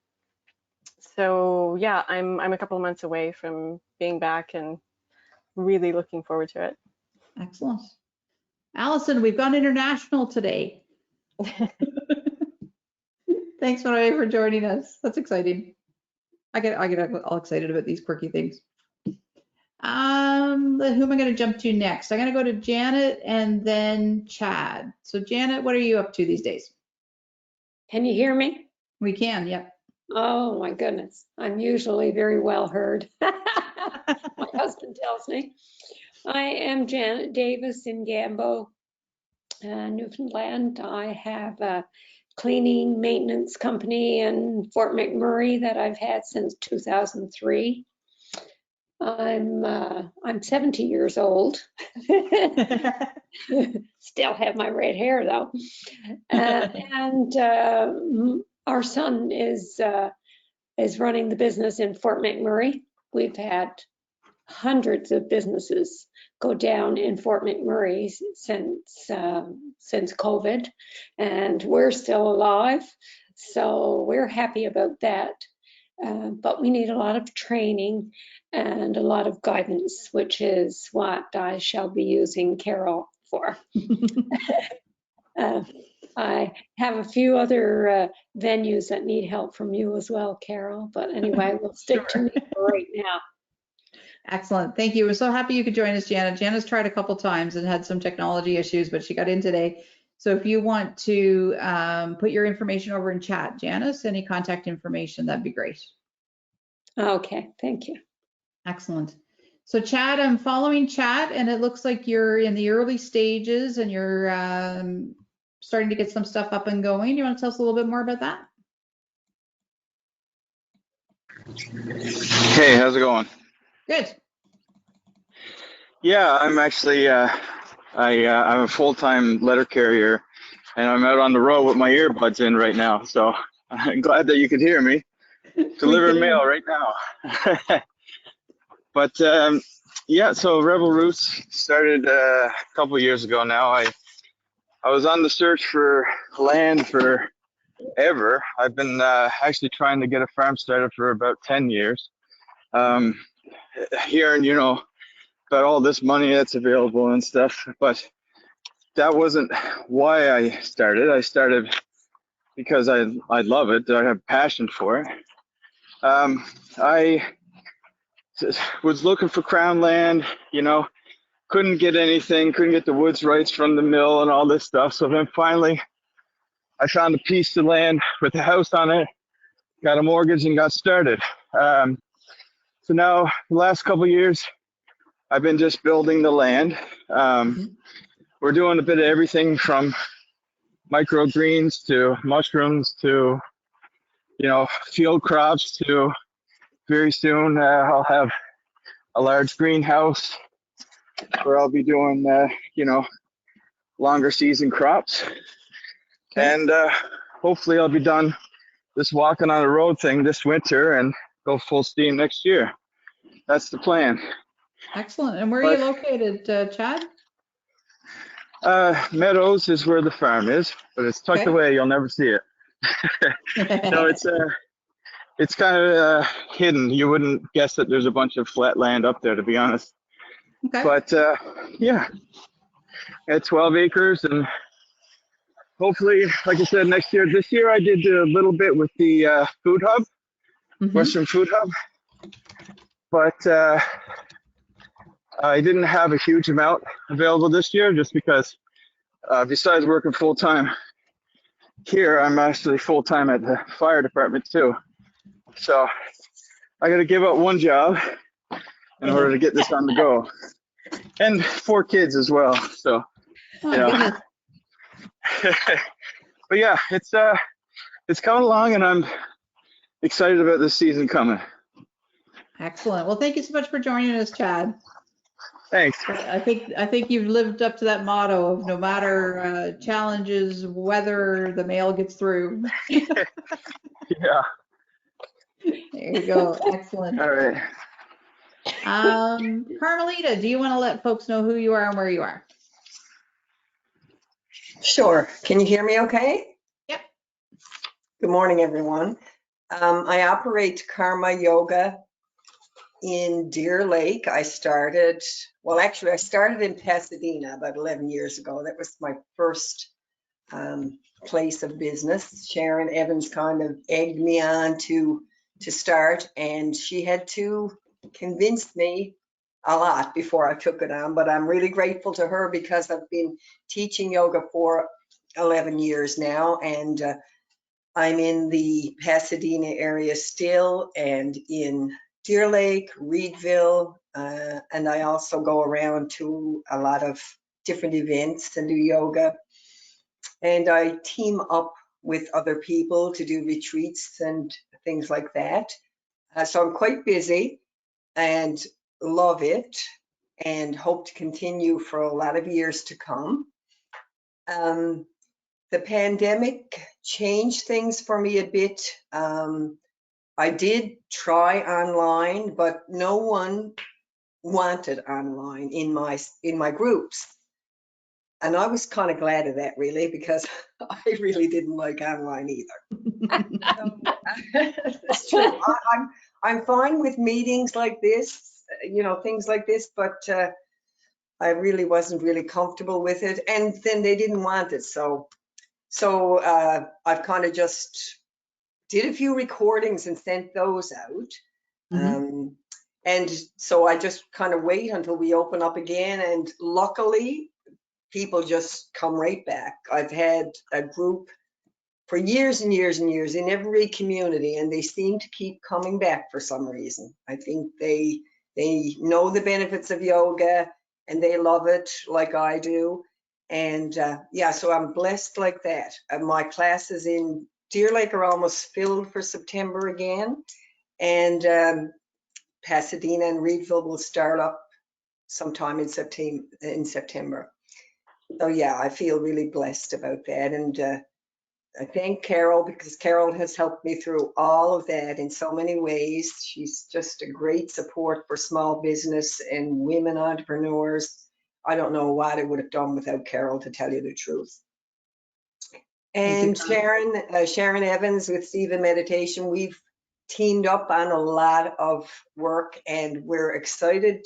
So yeah, I'm a couple of months away from being back and really looking forward to it. Excellent. Allison, we've gone international today. Thanks, Murray, for joining us. That's exciting. I get all excited about these quirky things. Who am I going to jump to next? I'm going to go to Janet and then Chad. So Janet, what are you up to these days? Can you hear me? We can, yep. Oh my goodness, I'm usually very well heard. My husband tells me. I am Janet Davis in Gambo, Newfoundland. I have a cleaning maintenance company in Fort McMurray that I've had since 2003. I'm 70 years old. Still have my red hair though. And our son is running the business in Fort McMurray. We've had hundreds of businesses go down in Fort McMurray since COVID, and we're still alive. So we're happy about that. But we need a lot of training and a lot of guidance, which is what I shall be using Carol for. I have a few other venues that need help from you as well, Carol. But anyway, we'll stick to me for right now. Excellent. Thank you. We're so happy you could join us, Jana. Jana's tried a couple times and had some technology issues, but she got in today. So if you want to put your information over in chat, Janice, any contact information, that'd be great. Okay, thank you. Excellent. So Chad, I'm following chat, and it looks like you're in the early stages and you're starting to get some stuff up and going. You want to tell us a little bit more about that? Hey, how's it going? Good. Yeah, I'm actually I'm a full-time letter carrier, and I'm out on the road with my earbuds in right now. So I'm glad that you could hear me. Delivering mail right now. But yeah, so Rebel Roots started a couple years ago now. I was on the search for land forever. I've been actually trying to get a farm started for about 10 years. Hearing, about all this money that's available and stuff, but that wasn't why I started. I started because I love it. I have passion for it. I was looking for crown land, couldn't get anything, couldn't get the woods rights from the mill and all this stuff. So then finally I found a piece of land with a house on it, got a mortgage and got started. So now the last couple of years, I've been just building the land. We're doing a bit of everything from microgreens to mushrooms to, field crops to very soon I'll have a large greenhouse where I'll be doing, longer season crops. Okay. And hopefully I'll be done this walking on the road thing this winter and go full steam next year. That's the plan. Excellent. And where are you located, Chad? Meadows is where the farm is, but it's tucked away. You'll never see it. No, it's kind of hidden. You wouldn't guess that there's a bunch of flat land up there, to be honest. Okay. But yeah, at 12 acres, and hopefully, like I said, next year. This year I did a little bit with the food hub, Western Food Hub, but I didn't have a huge amount available this year just because besides working full-time here, I'm actually full-time at the fire department too. So I got to give up one job in order to get this on the go. And 4 kids as well. So, But yeah, it's coming along and I'm excited about this season coming. Excellent. Well, thank you so much for joining us, Chad. Thanks. I think you've lived up to that motto of no matter challenges, weather, the mail gets through. Yeah. There you go. Excellent. All right. Carmelita, do you want to let folks know who you are and where you are? Sure. Can you hear me okay? Yep. Good morning, everyone. I operate Karma Yoga in Deer Lake. I started in Pasadena about 11 years ago. That was my first place of business. Sharon Evans kind of egged me on to start, and she had to convince me a lot before I took it on, but I'm really grateful to her because I've been teaching yoga for 11 years now, and I'm in the Pasadena area still, and in Deer Lake, Reedville, and I also go around to a lot of different events and do yoga. And I team up with other people to do retreats and things like that. So I'm quite busy. And love it and hope to continue for a lot of years to come. The pandemic changed things for me a bit. I did try online, but no one wanted online in my groups. And I was kind of glad of that, really, because I really didn't like online either. That's true. I'm fine with meetings like this, things like this, but I really wasn't really comfortable with it. And then they didn't want it. So I've kind of just did a few recordings and sent those out. And so I just kind of wait until we open up again. And luckily, people just come right back. I've had a group for years and years and years in every community, and they seem to keep coming back for some reason. I think they know the benefits of yoga and they love it like I do. And yeah, so I'm blessed like that. My classes in Deer Lake are almost filled for September again. And Pasadena and Reedville will start up sometime in September. So yeah, I feel really blessed about that. And I thank Carol, because Carol has helped me through all of that in so many ways. She's just a great support for small business and women entrepreneurs. I don't know what I would have done without Carol, to tell you the truth. And Sharon Evans with Siva Meditation, we've teamed up on a lot of work, and we're excited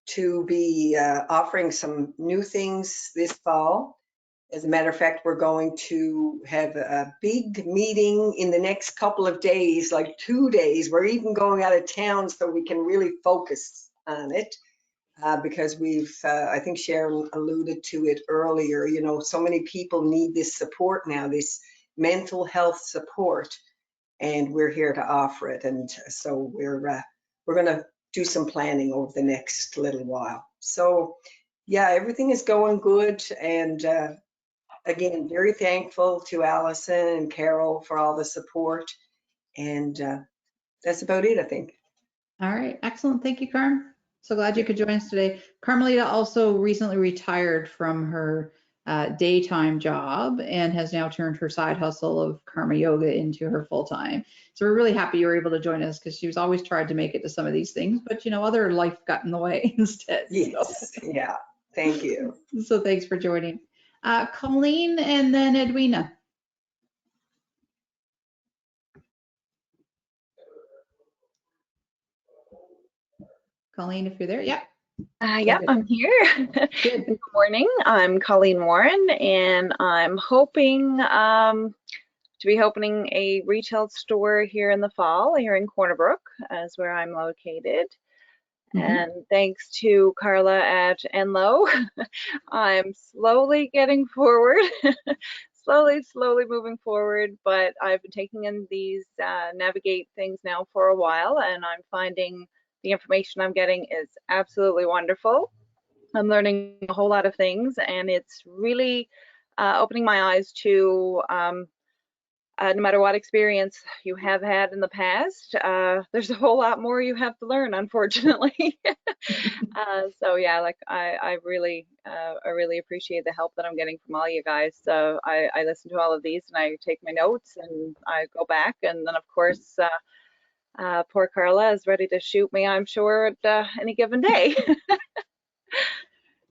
to be offering some new things this fall. As a matter of fact, we're going to have a big meeting in the next couple of days, like 2 days. We're even going out of town so we can really focus on it, because I think Sharon alluded to it earlier, so many people need this support now, this mental health support, and we're here to offer it. And so we're going to do some planning over the next little while. So yeah, everything is going good. And again, very thankful to Allison and Carol for all the support. And that's about it, I think. All right, excellent. Thank you, Carm. So glad you could join us today. Carmelita also recently retired from her daytime job and has now turned her side hustle of Karma Yoga into her full-time. So we're really happy you were able to join us, because she was always tried to make it to some of these things, but other life got in the way instead. Yes, so. Yeah, thank you. So thanks for joining. Colleen and then Edwina. Colleen, if you're there, yeah. Yep, I'm here. Good morning. I'm Colleen Warren, and I'm hoping to be opening a retail store here in the fall, here in Corner Brook, as where I'm located. And thanks to Carla at Enloe, I'm slowly getting forward, slowly moving forward. But I've been taking in these Navigate things now for a while, and I'm finding the information I'm getting is absolutely wonderful. I'm learning a whole lot of things, and it's really opening my eyes to no matter what experience you have had in the past, there's a whole lot more you have to learn, unfortunately. So yeah, like I really appreciate the help that I'm getting from all you guys. So I listen to all of these and I take my notes and I go back, and then of course poor Carla is ready to shoot me, I'm sure, at any given day.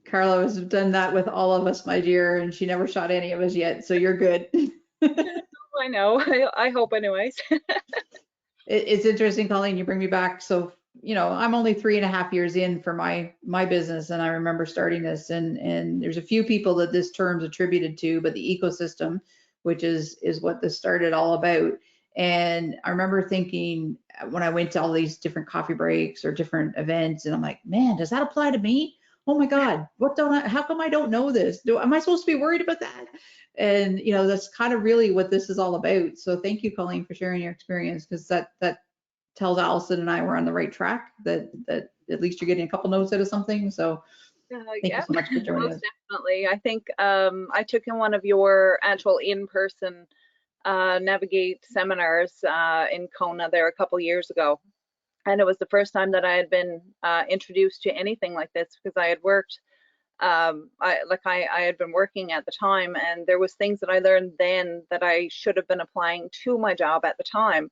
Carla has done that with all of us, my dear, and she never shot any of us yet, so you're good. I know. I hope anyways. It's interesting, Colleen, you bring me back. So, I'm only 3.5 years in for my business, and I remember starting this, and there's a few people that this term's attributed to, but the ecosystem, which is what this started all about. And I remember thinking when I went to all these different coffee breaks or different events, and I'm like, man, does that apply to me? Oh my God, how come I don't know this? Am I supposed to be worried about that? And that's kind of really what this is all about. So thank you, Colleen, for sharing your experience, because that tells Allison and I we're on the right track, that at least you're getting a couple notes out of something. So thank you so much for joining us. Definitely. I think I took in one of your actual in-person Navigate seminars in Kona there a couple years ago. And it was the first time that I had been introduced to anything like this, because I had worked, I had been working at the time, and there was things that I learned then that I should have been applying to my job at the time.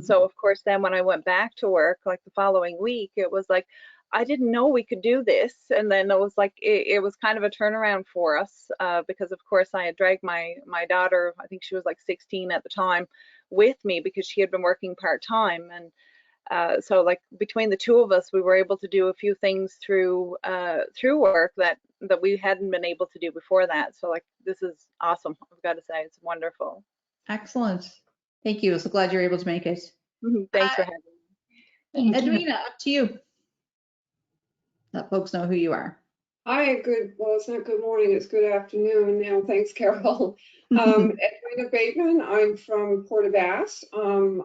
So of course, then when I went back to work, like the following week, it was like, I didn't know we could do this. And then it was like, it was kind of a turnaround for us, because of course I had dragged my daughter, I think she was like 16 at the time, with me, because she had been working part-time. And so like between the two of us, we were able to do a few things through work that we hadn't been able to do before that. So like, this is awesome. I've got to say, it's wonderful. Excellent. Thank you. So glad you're able to make it. Thanks for having me. Thank you. Edwina, up to you. Let folks know who you are. Hi, well, it's not good morning, it's good afternoon now. Thanks, Carol. Edwina Bateman, I'm from Port aux Basques.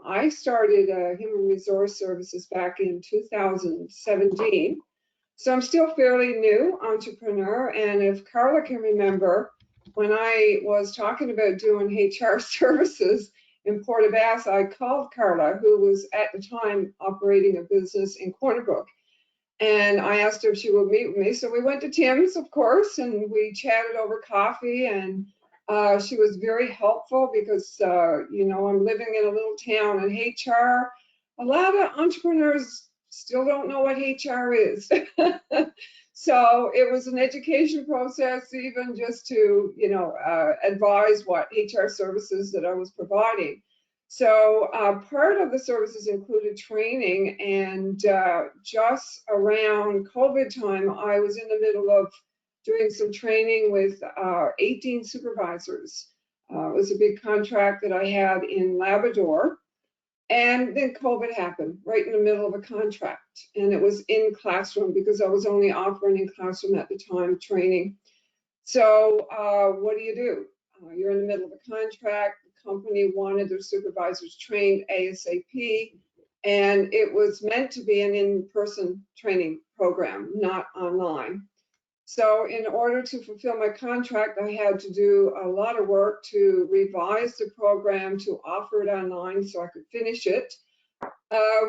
I started Human Resource Services back in 2017. So I'm still fairly new entrepreneur. And if Carla can remember, when I was talking about doing HR services in Port aux Basques, I called Carla, who was at the time operating a business in Corner Brook. And I asked her if she would meet with me. So we went to Tim's, of course, and we chatted over coffee. And she was very helpful because, you know, I'm living in a little town, and HR, a lot of entrepreneurs still don't know what HR is. So it was an education process, even just to, you know, advise what HR services that I was providing. So part of the services included training, and just around COVID time, I was in the middle of doing some training with 18 supervisors. It was a big contract that I had in Labrador, and then COVID happened right in the middle of a contract, and it was in classroom because I was only offering in classroom at the time training. So what do? You're in the middle of a contract. Company wanted their supervisors trained ASAP, and it was meant to be an in-person training program, not online. So in order to fulfill my contract, I had to do a lot of work to revise the program to offer it online so I could finish it,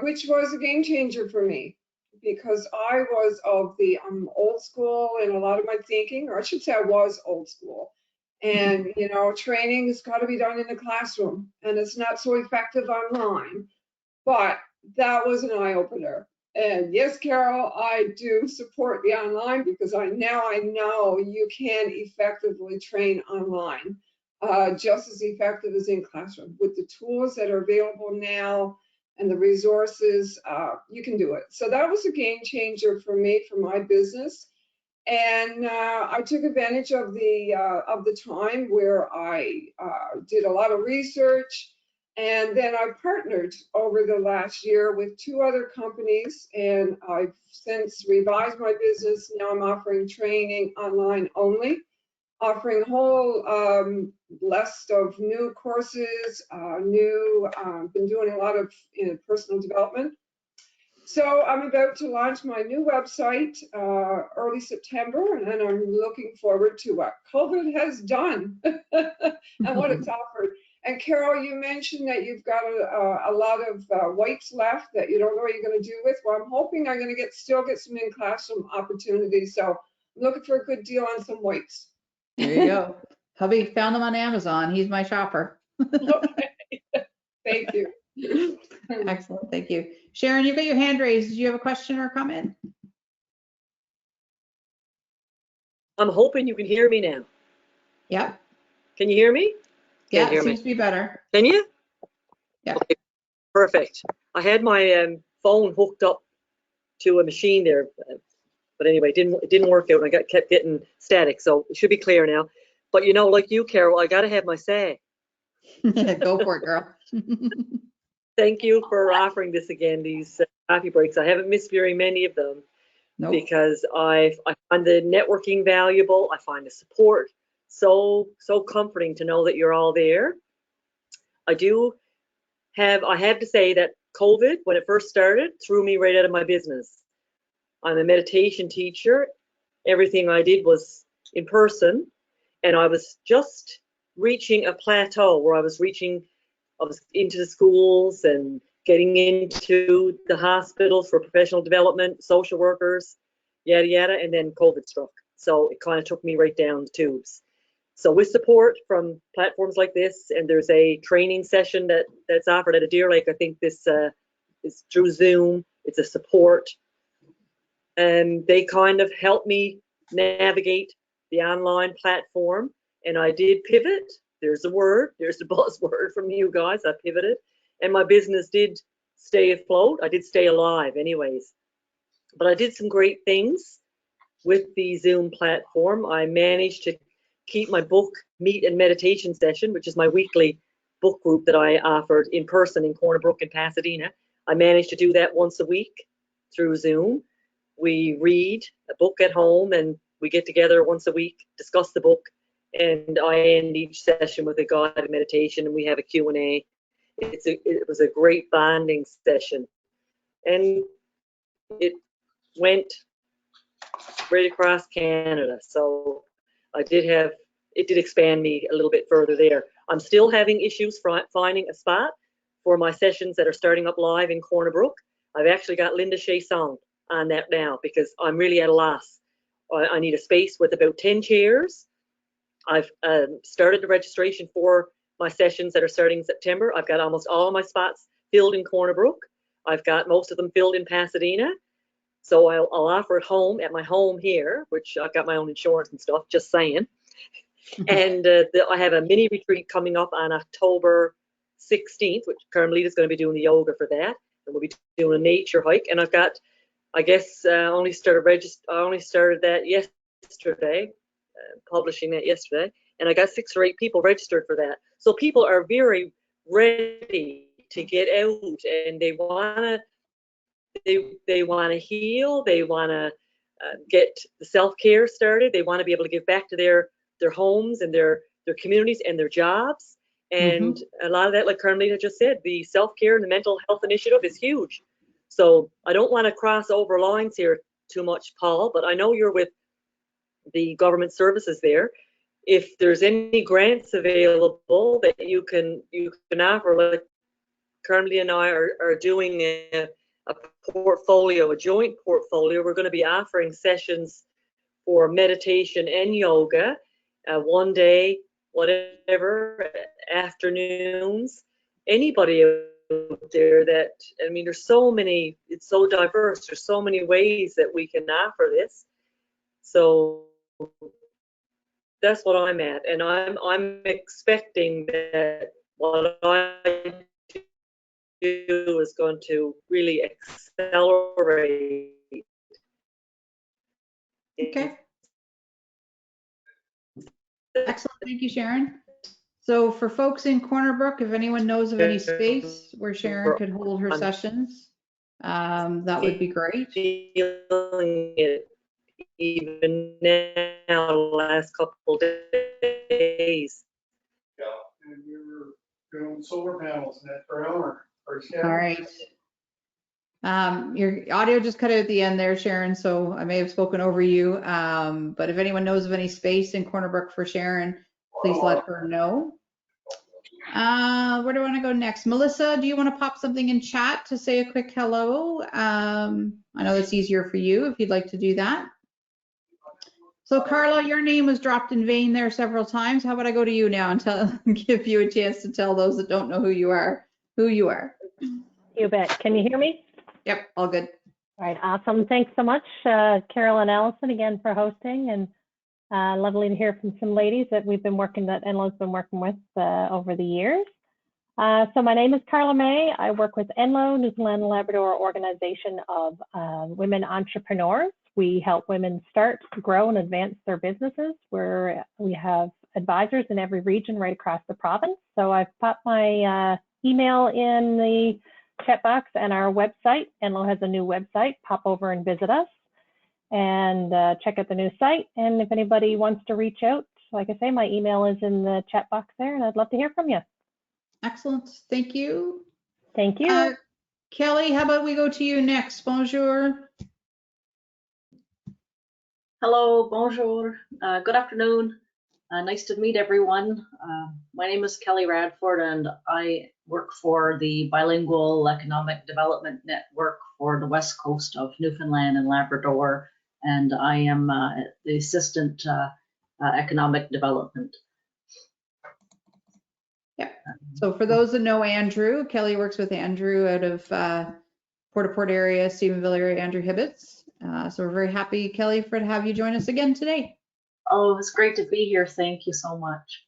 which was a game changer for me, because I was of the old school in a lot of my thinking, or I should say I was old school. And, you know, training has got to be done in the classroom, and it's not so effective online. But that was an eye-opener. And yes, Carol, I do support the online, because I know you can effectively train online, just as effective as in classroom. With the tools that are available now and the resources, you can do it. So that was a game changer for me, for my business. And I took advantage of the time where I did a lot of research, and then I partnered over the last year with 2 other companies, and I've since revised my business. Now I'm offering training online only, offering a whole list of new courses, been doing a lot of personal development. So I'm about to launch my new website early September, and then I'm looking forward to what COVID has done and what it's offered. And Carol, you mentioned that you've got a lot of whites left that you don't know what you're going to do with. Well, I'm hoping I'm going to still get some in-classroom opportunities. So I'm looking for a good deal on some whites. There you go. Hubby found them on Amazon. He's my shopper. Okay. Thank you. Excellent. Thank you. Sharon, you've got your hand raised. Did you have a question or a comment? I'm hoping you can hear me now. Yep. Can you hear me? Yeah, it seems to be better. Can you? Yeah. Okay, perfect. I had my phone hooked up to a machine there, but anyway, it didn't work out, and I kept getting static, so it should be clear now. But you know, like you, Carol, I got to have my say. Go for it, girl. Thank you for offering this again, these coffee breaks. I haven't missed very many of them. Nope. Because I find the networking valuable. I find the support so comforting to know that you're all there. I have to say that COVID, when it first started, threw me right out of my business. I'm a meditation teacher. Everything I did was in person, and I was just reaching a plateau where I was into the schools and getting into the hospitals for professional development, social workers, yada, yada, and then COVID struck. So it kind of took me right down the tubes. So with support from platforms like this, and there's a training session that's offered at a Deer Lake. I think this is through Zoom. It's a support. And they kind of helped me navigate the online platform. And I did pivot. There's the word. There's the buzzword from you guys. I pivoted. And my business did stay afloat. I did stay alive anyways. But I did some great things with the Zoom platform. I managed to keep my book meet and meditation session, which is my weekly book group that I offered in person in Corner Brook in Pasadena. I managed to do that once a week through Zoom. We read a book at home and we get together once a week, discuss the book, and I end each session with a guided meditation, and we have a Q&A. It was a great bonding session, and it went right across Canada. So it did expand me a little bit further there. I'm still having issues finding a spot for my sessions that are starting up live in Corner Brook. I've actually got Linda Shea Song on that now because I'm really at a loss. I need a space with about 10 chairs. I've started the registration for my sessions that are starting in September. I've got almost all of my spots filled in Corner Brook. I've got most of them filled in Pasadena. So I'll offer it home at my home here, which I've got my own insurance and stuff, just saying. And I have a mini retreat coming up on October 16th, which Carmelita's going to be doing the yoga for that. And we'll be doing a nature hike. And I've got, I guess, I only started that yesterday, publishing that yesterday. And I got 6 or 8 people registered for that. So people are very ready to get out, and they want to heal. They want to get the self-care started. They want to be able to give back to their homes and their communities and their jobs. And a lot of that, like Carmelita just said, the self-care and the mental health initiative is huge. So I don't want to cross over lines here too much, Paul, but I know you're with the government services there. If there's any grants available that you can offer, like Carmelita and I are doing a portfolio, a joint portfolio. We're going to be offering sessions for meditation and yoga, one day, whatever, afternoons. Anybody out there that, I mean, there's so many, it's so diverse. There's so many ways that we can offer this. So that's what I'm at, and I'm expecting that what I do is going to really accelerate. Okay. Excellent. Thank you, Sharon. So for folks in Corner Brook, if anyone knows of any space where Sharon could hold her sessions, that would be great. Feeling it even now, the last couple of days. Yeah, and we were doing solar panels net per hour. All right. Your audio just cut out at the end there, Sharon, so I may have spoken over you. But if anyone knows of any space in Corner Brook for Sharon, please let her know. Where do I want to go next? Melissa, do you want to pop something in chat to say a quick hello? I know it's easier for you if you'd like to do that. So Carla, your name was dropped in vain there several times. How about I go to you now and give you a chance to tell those that don't know who you are, who you are. You bet. Can you hear me? Yep, all good. All right, awesome. Thanks so much, Carol and Allison, again for hosting, and lovely to hear from some ladies that Enlo's been working with over the years. So my name is Carla May. I work with Enlo, New Zealand Labrador organization of women entrepreneurs. We help women start, grow, and advance their businesses. We have advisors in every region right across the province. So I've popped my email in the chat box and our website. Enlo has a new website. Pop over and visit us and check out the new site. And if anybody wants to reach out, like I say, my email is in the chat box there, and I'd love to hear from you. Excellent. Thank you. Thank you. Kelly, how about we go to you next? Bonjour. Hello, bonjour, good afternoon. Nice to meet everyone. My name is Kelly Radford, and I work for the Bilingual Economic Development Network for the west coast of Newfoundland and Labrador, and I am the Assistant Economic Development. Yeah. So for those that know Andrew, Kelly works with Andrew out of Port area, Stephenville area, Andrew Hibbets. So we're very happy, Kelly, to have you join us again today. Oh, it's great to be here. Thank you so much.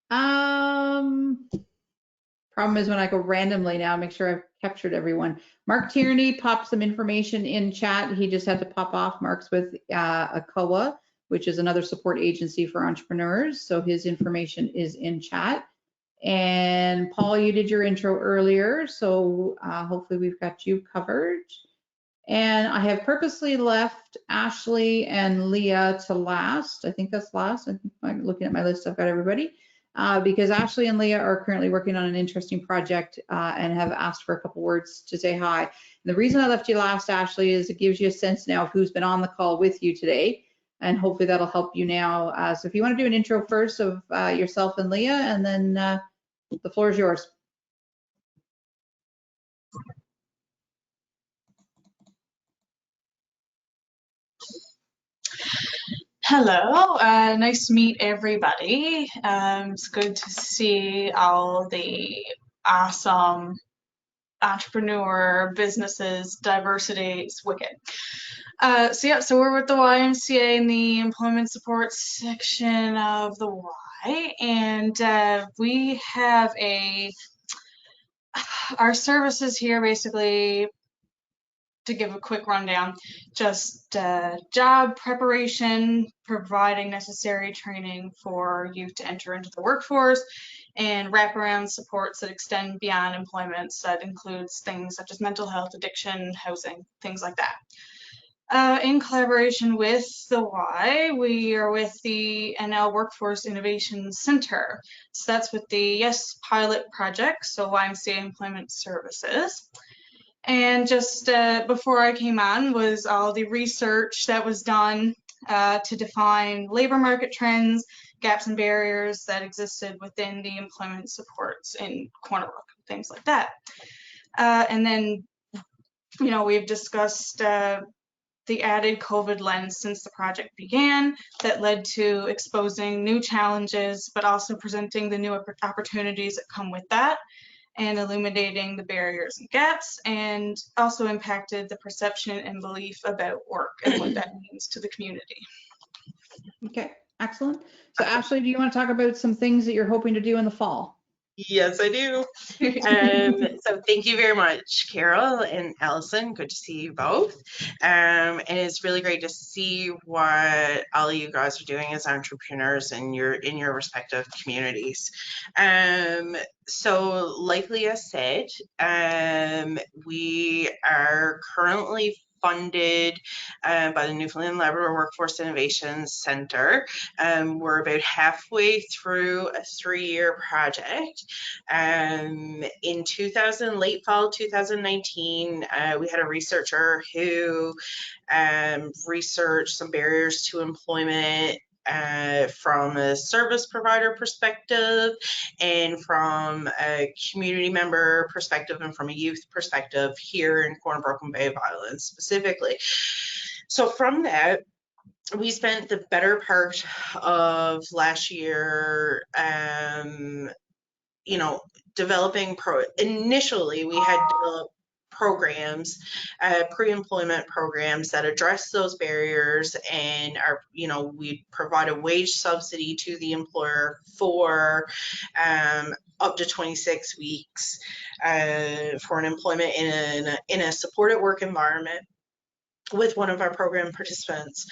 Problem is when I go randomly now, make sure I've captured everyone. Mark Tierney popped some information in chat. He just had to pop off. Mark's with ACOA, which is another support agency for entrepreneurs. So his information is in chat. And Paul, you did your intro earlier, so hopefully we've got you covered. And I have purposely left Ashley and Leah to last. I think that's last. I think I'm looking at my list, I've got everybody. Because Ashley and Leah are currently working on an interesting project and have asked for a couple words to say hi. And the reason I left you last, Ashley, is it gives you a sense now of who's been on the call with you today. And hopefully that'll help you now. So if you want to do an intro first of yourself and Leah, and then the floor is yours. Hello, nice to meet everybody. It's good to see all the awesome entrepreneur businesses. Diversity is wicked. So we're with the YMCA in the employment support section of the Y, and we have our services here basically. To give a quick rundown, just job preparation, providing necessary training for youth to enter into the workforce, and wraparound supports that extend beyond employment. So that includes things such as mental health, addiction, housing, things like that. In collaboration with the Y, we are with the NL Workforce Innovation Center. So that's with the YES pilot project, so YMCA Employment Services. And just before I came on was all the research that was done to define labor market trends, gaps and barriers that existed within the employment supports in Corner Brook, things like that. And then, you know, we've discussed the added COVID lens since the project began that led to exposing new challenges, but also presenting the new opportunities that come with that, and illuminating the barriers and gaps, and also impacted the perception and belief about work and what that means to the community. Okay, excellent. So Ashley, do you want to talk about some things that you're hoping to do in the fall? Yes, I do. So thank you very much, Carol and Allison. Good to see you both. And it's really great to see what all of you guys are doing as entrepreneurs in your respective communities. So like Leah said, we are currently funded by the Newfoundland Labrador Workforce Innovation Center. We're about halfway through a 3-year project. In late fall 2019, we had a researcher who researched some barriers to employment from a service provider perspective, and from a community member perspective, and from a youth perspective here in Corner Brook and Bay of Islands specifically. So from that, we spent the better part of last year developing initially we had developed programs, pre-employment programs that address those barriers, and we provide a wage subsidy to the employer for up to 26 weeks for an employment in a supported work environment with one of our program participants.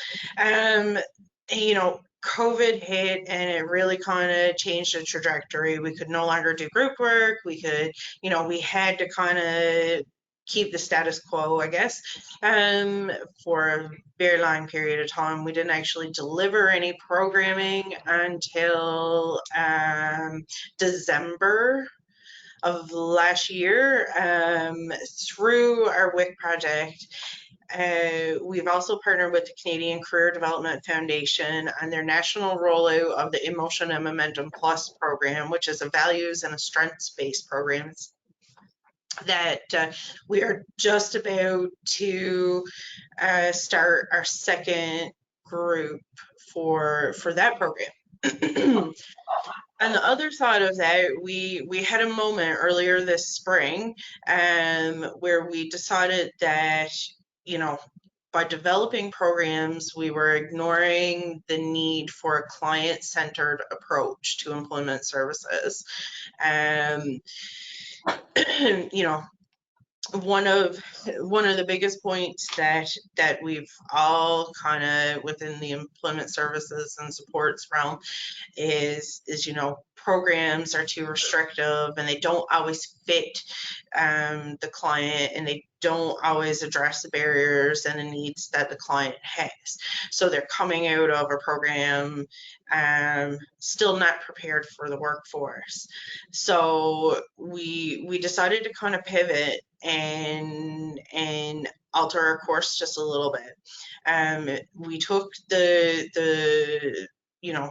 COVID hit, and it really kind of changed the trajectory. We could no longer do group work. We could, we had to kind of keep the status quo, I guess, for a very long period of time. We didn't actually deliver any programming until December of last year through our WIC project. We've also partnered with the Canadian Career Development Foundation on their national rollout of the Emotion and Momentum Plus program, which is a values and a strengths-based program that we are just about to start our second group for that program. On the other side of that, we had a moment earlier this spring where we decided that, you know, by developing programs, we were ignoring the need for a client-centered approach to employment services. You know, one of the biggest points that we've all kind of within the employment services and supports realm is you know, programs are too restrictive and they don't always fit the client, and they don't always address the barriers and the needs that the client has. So they're coming out of a program still not prepared for the workforce. So we decided to kind of pivot and alter our course just a little bit. We took the you know,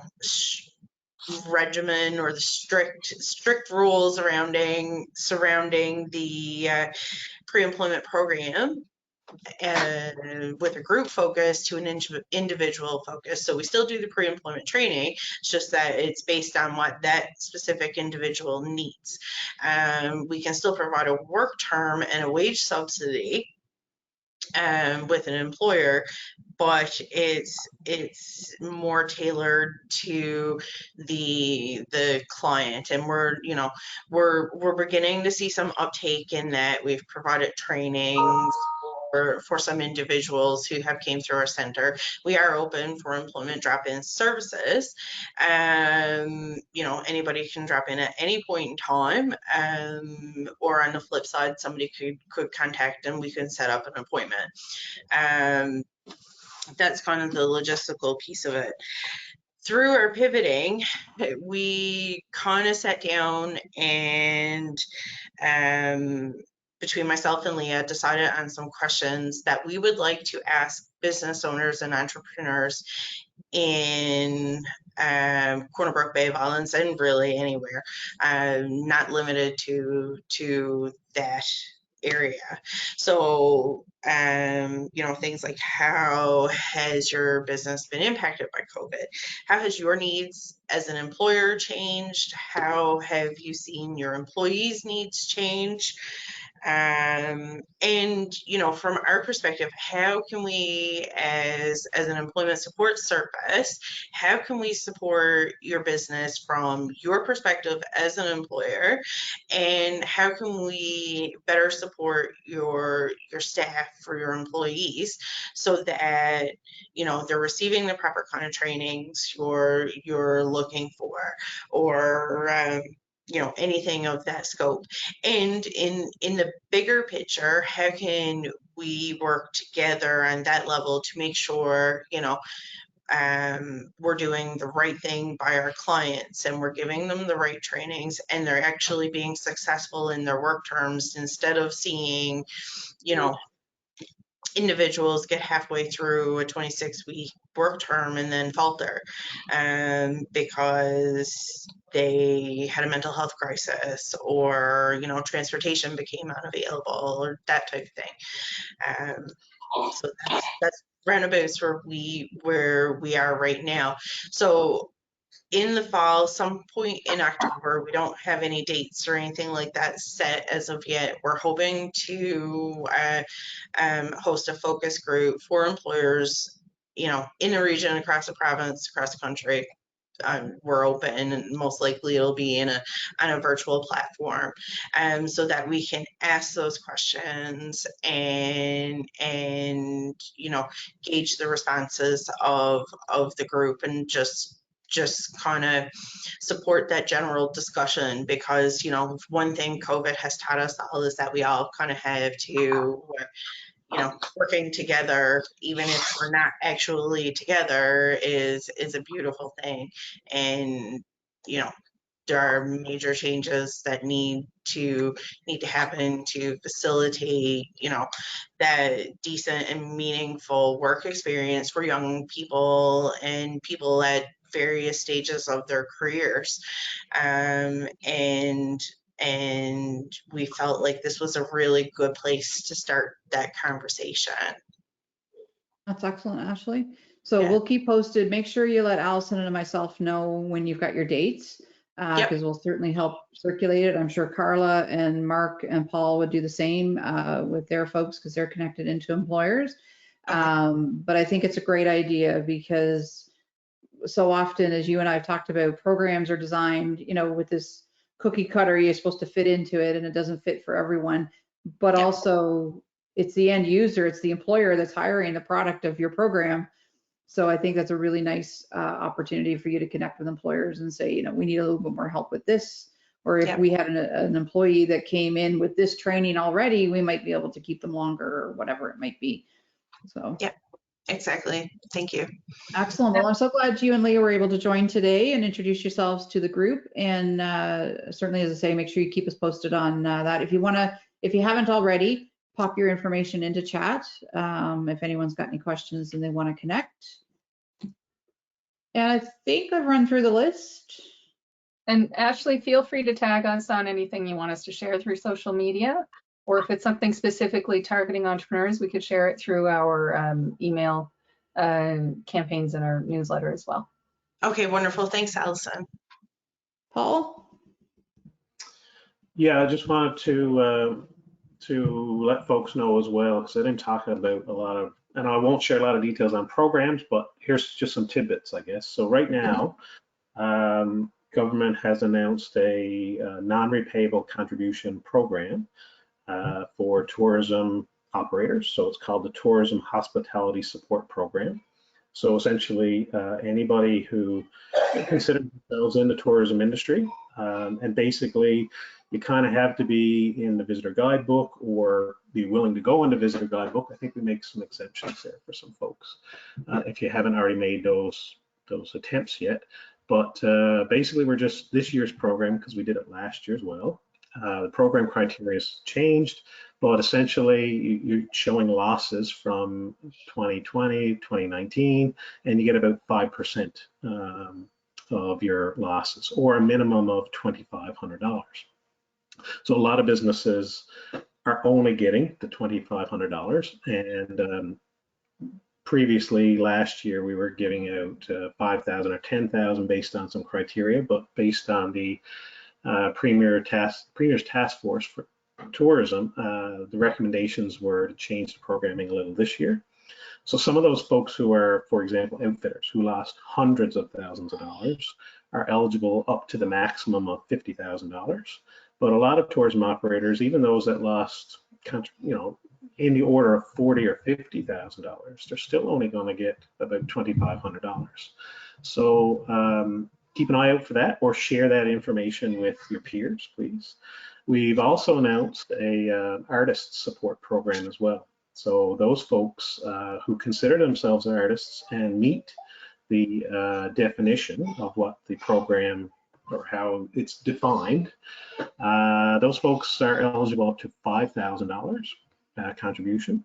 regimen or the strict rules surrounding the pre-employment program with a group focus to an individual focus. So we still do the pre-employment training, it's just that it's based on what that specific individual needs. We can still provide a work term and a wage subsidy with an employer, but it's more tailored to the client. And we're beginning to see some uptake in that. We've provided trainings for some individuals who have came through our center. We are open for employment drop-in services. You know, anybody can drop in at any point in time, or on the flip side, somebody could contact and we can set up an appointment. That's kind of the logistical piece of it. Through our pivoting, we kind of sat down and between myself and Leah, decided on some questions that we would like to ask business owners and entrepreneurs in Corner Brook, Bay of Islands, and really anywhere, not limited to that area. So, you know, things like, how has your business been impacted by COVID? How has your needs as an employer changed? How have you seen your employees' needs change? And, you know, from our perspective, how can we, as an employment support service, how can we support your business from your perspective as an employer? And how can we better support your staff or your employees so that, you know, they're receiving the proper kind of trainings you're looking for, or you know, anything of that scope. And in the bigger picture, how can we work together on that level to make sure, you know, we're doing the right thing by our clients and we're giving them the right trainings and they're actually being successful in their work terms, instead of seeing, you know, individuals get halfway through a 26-week work term and then falter because they had a mental health crisis, or, you know, transportation became unavailable, or that type of thing. So that's roundabouts where we are right now. So in the fall, some point in October, we don't have any dates or anything like that set as of yet. We're hoping to host a focus group for employers, you know, in the region, across the province, across the country. We're open, and most likely it'll be on a virtual platform, so that we can ask those questions and you know, gauge the responses of the group, and just kind of support that general discussion. Because, you know, one thing COVID has taught us all is that we all kind of have to, you know, working together, even if we're not actually together, is a beautiful thing. And, you know, there are major changes that need to happen to facilitate, you know, that decent and meaningful work experience for young people and people at various stages of their careers. And we felt like this was a really good place to start that conversation. That's excellent, Ashley. So we'll keep posted. Make sure you let Allison and myself know when you've got your dates, because we'll certainly help circulate it. I'm sure Carla and Mark and Paul would do the same with their folks because they're connected into employers. But I think it's a great idea because so often, as you and I have talked about, programs are designed, you know, with this cookie cutter, you're supposed to fit into it and it doesn't fit for everyone. But also it's the end user, it's the employer that's hiring the product of your program. So I think that's a really nice opportunity for you to connect with employers and say, you know, we need a little bit more help with this. Or if we had an employee that came in with this training already, we might be able to keep them longer or whatever it might be. So. Yeah, exactly. Thank you. Excellent. Well, I'm so glad you and Leah were able to join today and introduce yourselves to the group. And certainly, as I say, make sure you keep us posted on that. If you haven't already, pop your information into chat if anyone's got any questions and they want to connect. And I think I've run through the list. And Ashley, feel free to tag us on anything you want us to share through social media, or if it's something specifically targeting entrepreneurs, we could share it through our email campaigns and our newsletter as well. Okay, wonderful. Thanks, Allison. Paul? Yeah, I just wanted to let folks know as well, because I didn't talk about a lot of, and I won't share a lot of details on programs, but here's just some tidbits, I guess. So right now, government has announced a non-repayable contribution program for tourism operators. So it's called the Tourism Hospitality Support Program. So essentially, anybody who considers themselves in the tourism industry, and basically you kind of have to be in the visitor guidebook or be willing to go into visitor guidebook. I think we make some exceptions there for some folks if you haven't already made those attempts yet. But basically, we're just this year's program, because we did it last year as well. The program criteria has changed, but essentially you're showing losses from 2020, 2019, and you get about 5% of your losses, or a minimum of $2,500. So a lot of businesses are only getting the $2,500, and previously last year we were giving out 5,000 or 10,000 based on some criteria, but based on the Premier's task force for tourism, the recommendations were to change the programming a little this year. So some of those folks who are, for example, outfitters who lost hundreds of thousands of dollars are eligible up to the maximum of $50,000. But a lot of tourism operators, even those that lost, you know, in the order of $40,000 or $50,000, they're still only going to get about $2,500. So keep an eye out for that, or share that information with your peers, please. We've also announced a artist support program as well. So those folks who consider themselves artists and meet the definition of what the program or how it's defined, those folks are eligible up to $5,000 contribution.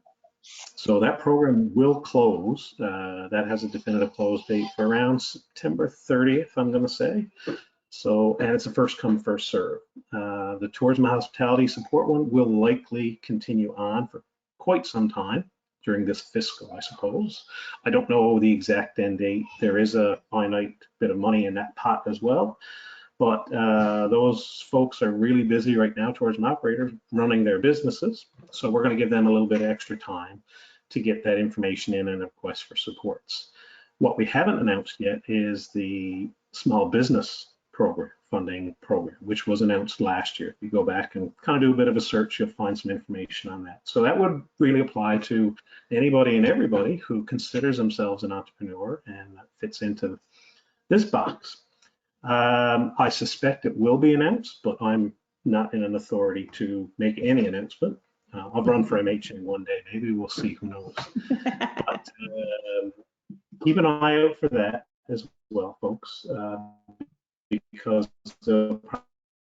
So that program will close. That has a definitive close date for around September 30th, I'm going to say. So, and it's a first come, first serve. The tourism and hospitality support one will likely continue on for quite some time during this fiscal, I suppose. I don't know the exact end date. There is a finite bit of money in that pot as well. But those folks are really busy right now, tourism operators, running their businesses. So we're going to give them a little bit of extra time to get that information in and request for supports. What we haven't announced yet is the small business program, funding program, which was announced last year. If you go back and kind of do a bit of a search, you'll find some information on that. So that would really apply to anybody and everybody who considers themselves an entrepreneur, and that fits into this box. I suspect it will be announced, but I'm not in an authority to make any announcement. I'll run for MHA one day, maybe we'll see, who knows. But keep an eye out for that as well, folks. because there'll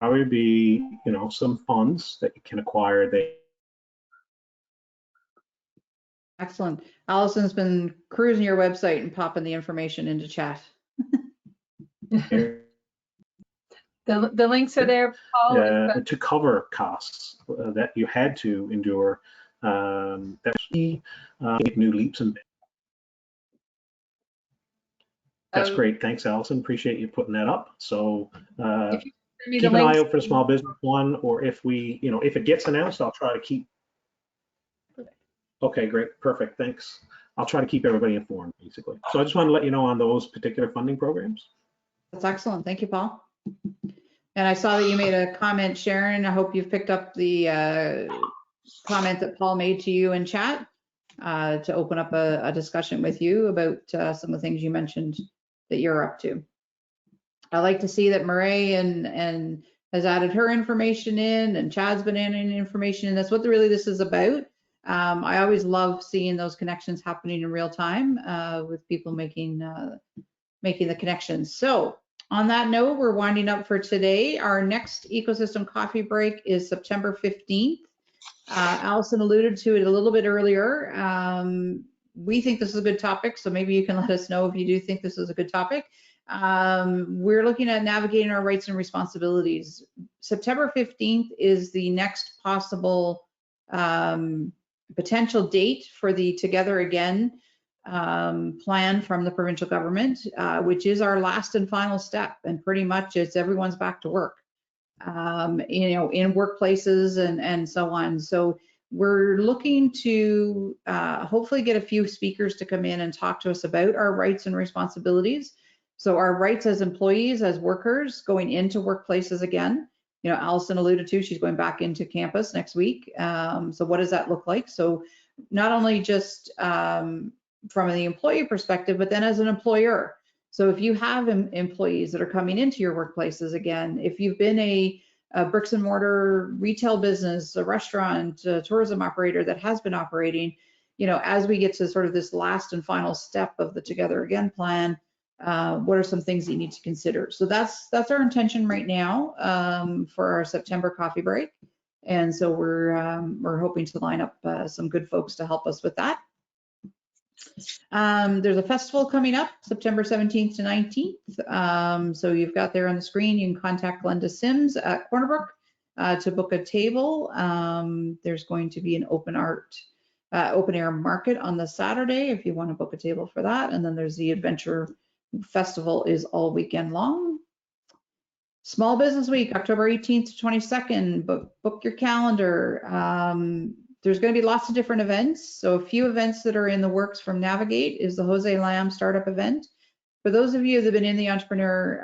probably be, some funds that you can acquire there. Excellent. Allison's been cruising your website and popping the information into chat. The links are there, Paul. To cover costs that you had to endure. Make new leaps and that's great. Thanks, Allison. Appreciate you putting that up. So keep an eye out for the small business one, or if we, if it gets announced, I'll try to keep. Okay, great, perfect, thanks. I'll try to keep everybody informed, basically. So I just want to let you know on those particular funding programs. That's excellent. Thank you, Paul. And I saw that you made a comment, Sharon. I hope you've picked up the comment that Paul made to you in chat to open up a discussion with you about some of the things you mentioned that you're up to. I like to see that Murray and has added her information in, and Chad's been adding information, and that's what really this is about. I always love seeing those connections happening in real time with people making the connections. So on that note, we're winding up for today. Our next ecosystem coffee break is September 15th. Allison alluded to it a little bit earlier. We think this is a good topic, so maybe you can let us know if you do think this is a good topic. We're looking at navigating our rights and responsibilities. September 15th is the next possible potential date for the Together Again plan from the provincial government, which is our last and final step, and pretty much it's everyone's back to work, in workplaces and so on. So we're looking to hopefully get a few speakers to come in and talk to us about our rights and responsibilities. So our rights as employees, as workers, going into workplaces again. Allison alluded to, she's going back into campus next week. So what does that look like? So not only just from the employee perspective, but then as an employer. So if you have employees that are coming into your workplaces again, if you've been a bricks and mortar retail business, a restaurant, a tourism operator that has been operating, as we get to sort of this last and final step of the Together Again plan, what are some things that you need to consider? So that's our intention right now for our September coffee break. And so we're hoping to line up some good folks to help us with that. There's a festival coming up September 17th to 19th. So you've got there on the screen, you can contact Glenda Sims at Cornerbrook to book a table. There's going to be an open air market on the Saturday if you want to book a table for that. And then there's the Adventure Festival is all weekend long. Small Business Week, October 18th to 22nd, book your calendar. There's going to be lots of different events. So a few events that are in the works from Navigate is the Jose Lam Startup Event. For those of you that have been in the entrepreneur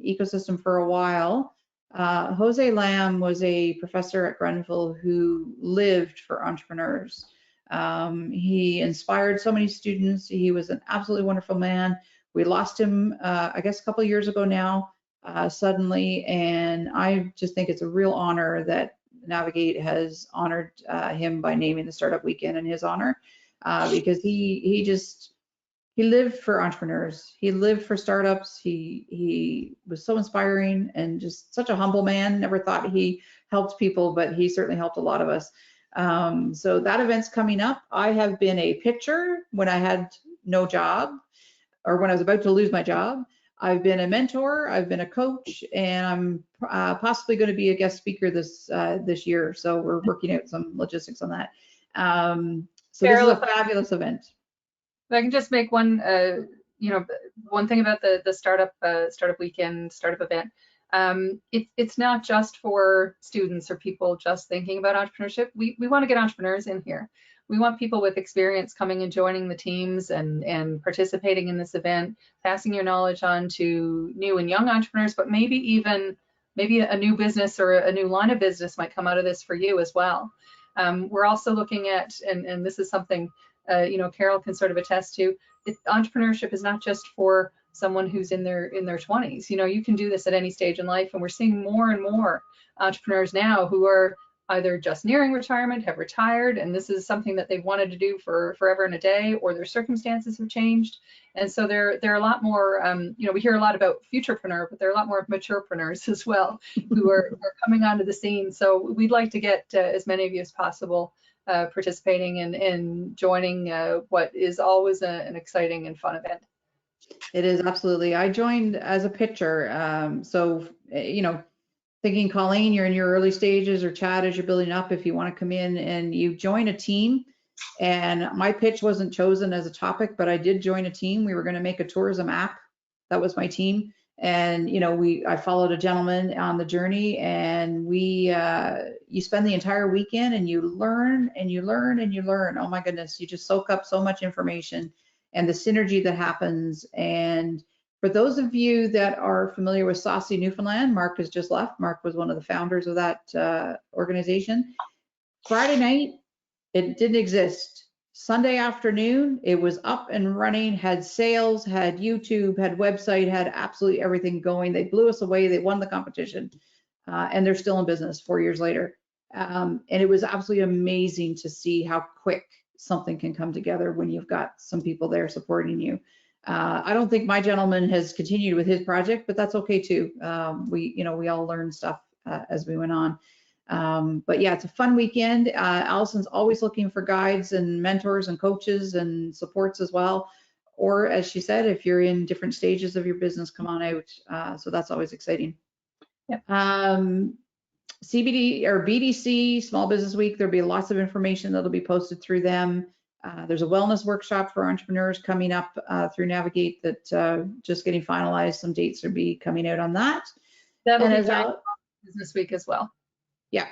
ecosystem for a while, Jose Lam was a professor at Grenville who lived for entrepreneurs. He inspired so many students. He was an absolutely wonderful man. We lost him, I guess, a couple of years ago now, suddenly, and I just think it's a real honor that Navigate has honored him by naming the Startup Weekend in his honor, because he lived for entrepreneurs. He lived for startups. He was so inspiring and just such a humble man. Never thought he helped people, but he certainly helped a lot of us. So that event's coming up. I have been a pitcher when I had no job, or when I was about to lose my job. I've been a mentor, I've been a coach, and I'm possibly going to be a guest speaker this year. So we're working out some logistics on that. So Carol, this is a fabulous event. If I can just make one, one thing about the startup weekend, startup event. It's not just for students or people just thinking about entrepreneurship. We want to get entrepreneurs in here. We want people with experience coming and joining the teams and participating in this event, passing your knowledge on to new and young entrepreneurs, but maybe a new business or a new line of business might come out of this for you as well. We're also looking at, and this is something Carol can sort of attest to, entrepreneurship is not just for someone who's in their 20s. You can do this at any stage in life, and we're seeing more and more entrepreneurs now who are either just nearing retirement, have retired, and this is something that they've wanted to do for forever and a day, or their circumstances have changed. And so there are a lot more, you know, we hear a lot about futurepreneur, but there are a lot more maturepreneurs as well who are coming onto the scene. So we'd like to get as many of you as possible participating and joining what is always an exciting and fun event. It is, absolutely. I joined as a pitcher. So, you know, thinking, Colleen, you're in your early stages, or Chad, as you're building up, if you want to come in and you join a team. And my pitch wasn't chosen as a topic, but I did join a team. We were going to make a tourism app. That was my team. And, you know, I followed a gentleman on the journey, and you spend the entire weekend and you learn and you learn and you learn. Oh my goodness, you just soak up so much information and the synergy that happens. And for those of you that are familiar with Saucy Newfoundland, Mark has just left. Mark was one of the founders of that organization. Friday night, it didn't exist. Sunday afternoon, it was up and running, had sales, had YouTube, had website, had absolutely everything going. They blew us away. They won the competition, and they're still in business 4 years later. And it was absolutely amazing to see how quick something can come together when you've got some people there supporting you. I don't think my gentleman has continued with his project, but that's okay too. We all learned stuff as we went on. But yeah, it's a fun weekend. Allison's always looking for guides and mentors and coaches and supports as well. Or as she said, if you're in different stages of your business, come on out. So that's always exciting. Yep. CBD or BDC, Small Business Week, there'll be lots of information that'll be posted through them. There's a wellness workshop for entrepreneurs coming up through Navigate that just getting finalized. Some dates will be coming out on that. That'll be during Business Week as well. Yeah.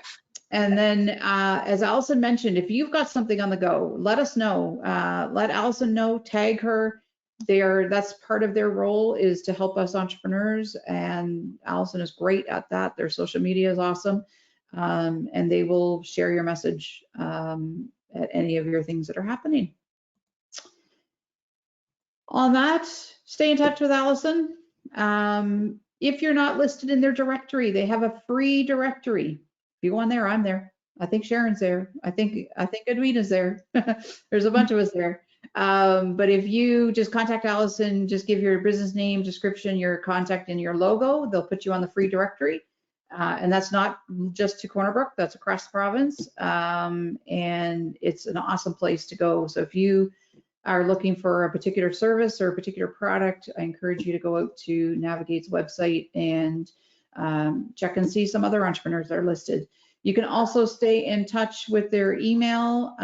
And then as Allison mentioned, if you've got something on the go, let us know. Let Allison know, tag her. That's part of their role, is to help us entrepreneurs. And Allison is great at that. Their social media is awesome. And they will share your message at any of your things that are happening. On that, stay in touch with Allison. If you're not listed in their directory, they have a free directory. If you go on there, I'm there. I think Sharon's there. I think Edwina's there. There's a bunch of us there. But if you just contact Allison, just give your business name, description, your contact, and your logo, they'll put you on the free directory. And that's not just to Corner Brook, that's across the province. And it's an awesome place to go. So if you are looking for a particular service or a particular product, I encourage you to go out to Navigate's website and check and see some other entrepreneurs that are listed. You can also stay in touch with their email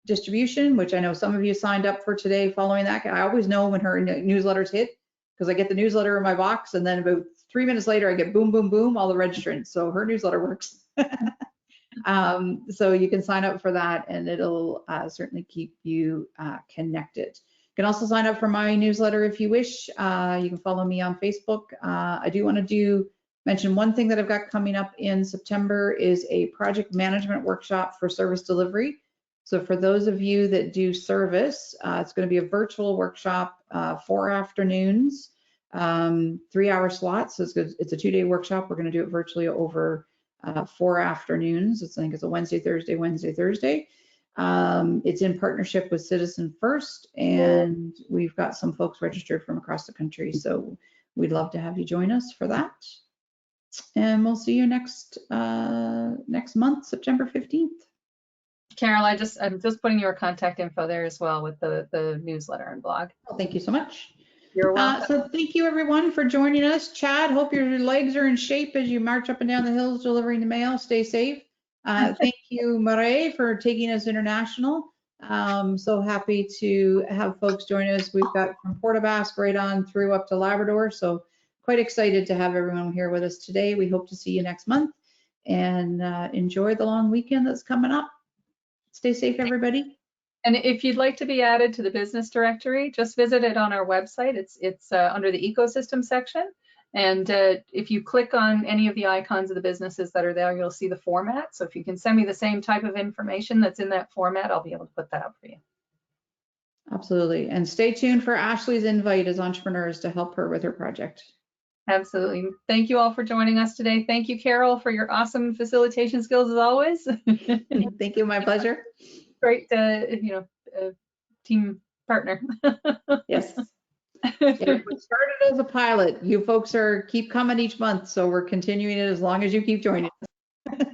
distribution, which I know some of you signed up for today following that. I always know when her newsletters hit, because I get the newsletter in my box, and then about 3 minutes later, I get boom, boom, boom, all the registrants. So her newsletter works. So you can sign up for that, and it'll certainly keep you connected. You can also sign up for my newsletter if you wish. You can follow me on Facebook. I do want to mention one thing that I've got coming up in September is a project management workshop for service delivery. So for those of you that do service, it's going to be a virtual workshop, 4 afternoons, 3-hour slots. So it's a 2-day workshop. We're going to do it virtually over 4 afternoons. I think it's a Wednesday, Thursday, Wednesday, Thursday. It's in partnership with Citizen First, and we've got some folks registered from across the country. So we'd love to have you join us for that. And we'll see you next month, September 15th. Carol, I'm just putting your contact info there as well with the newsletter and blog. Well, thank you so much. You're welcome. So thank you everyone for joining us. Chad, hope your legs are in shape as you march up and down the hills delivering the mail. Stay safe. Thank you, Marie, for taking us international. So happy to have folks join us. We've got from Port aux Basques right on through up to Labrador. So quite excited to have everyone here with us today. We hope to see you next month, and enjoy the long weekend that's coming up. Stay safe, everybody. And if you'd like to be added to the business directory, just visit it on our website. It's under the ecosystem section. And if you click on any of the icons of the businesses that are there, you'll see the format. So if you can send me the same type of information that's in that format, I'll be able to put that up for you. Absolutely. And stay tuned for Ashley's invite as entrepreneurs to help her with her project. Absolutely. Thank you all for joining us today. Thank you, Carol, for your awesome facilitation skills as always. Thank you, my pleasure. Great, team partner. Yes. Yeah, we started as a pilot. You folks keep coming each month, so we're continuing it as long as you keep joining us.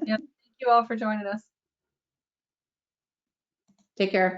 Yeah, thank you all for joining us. Take care.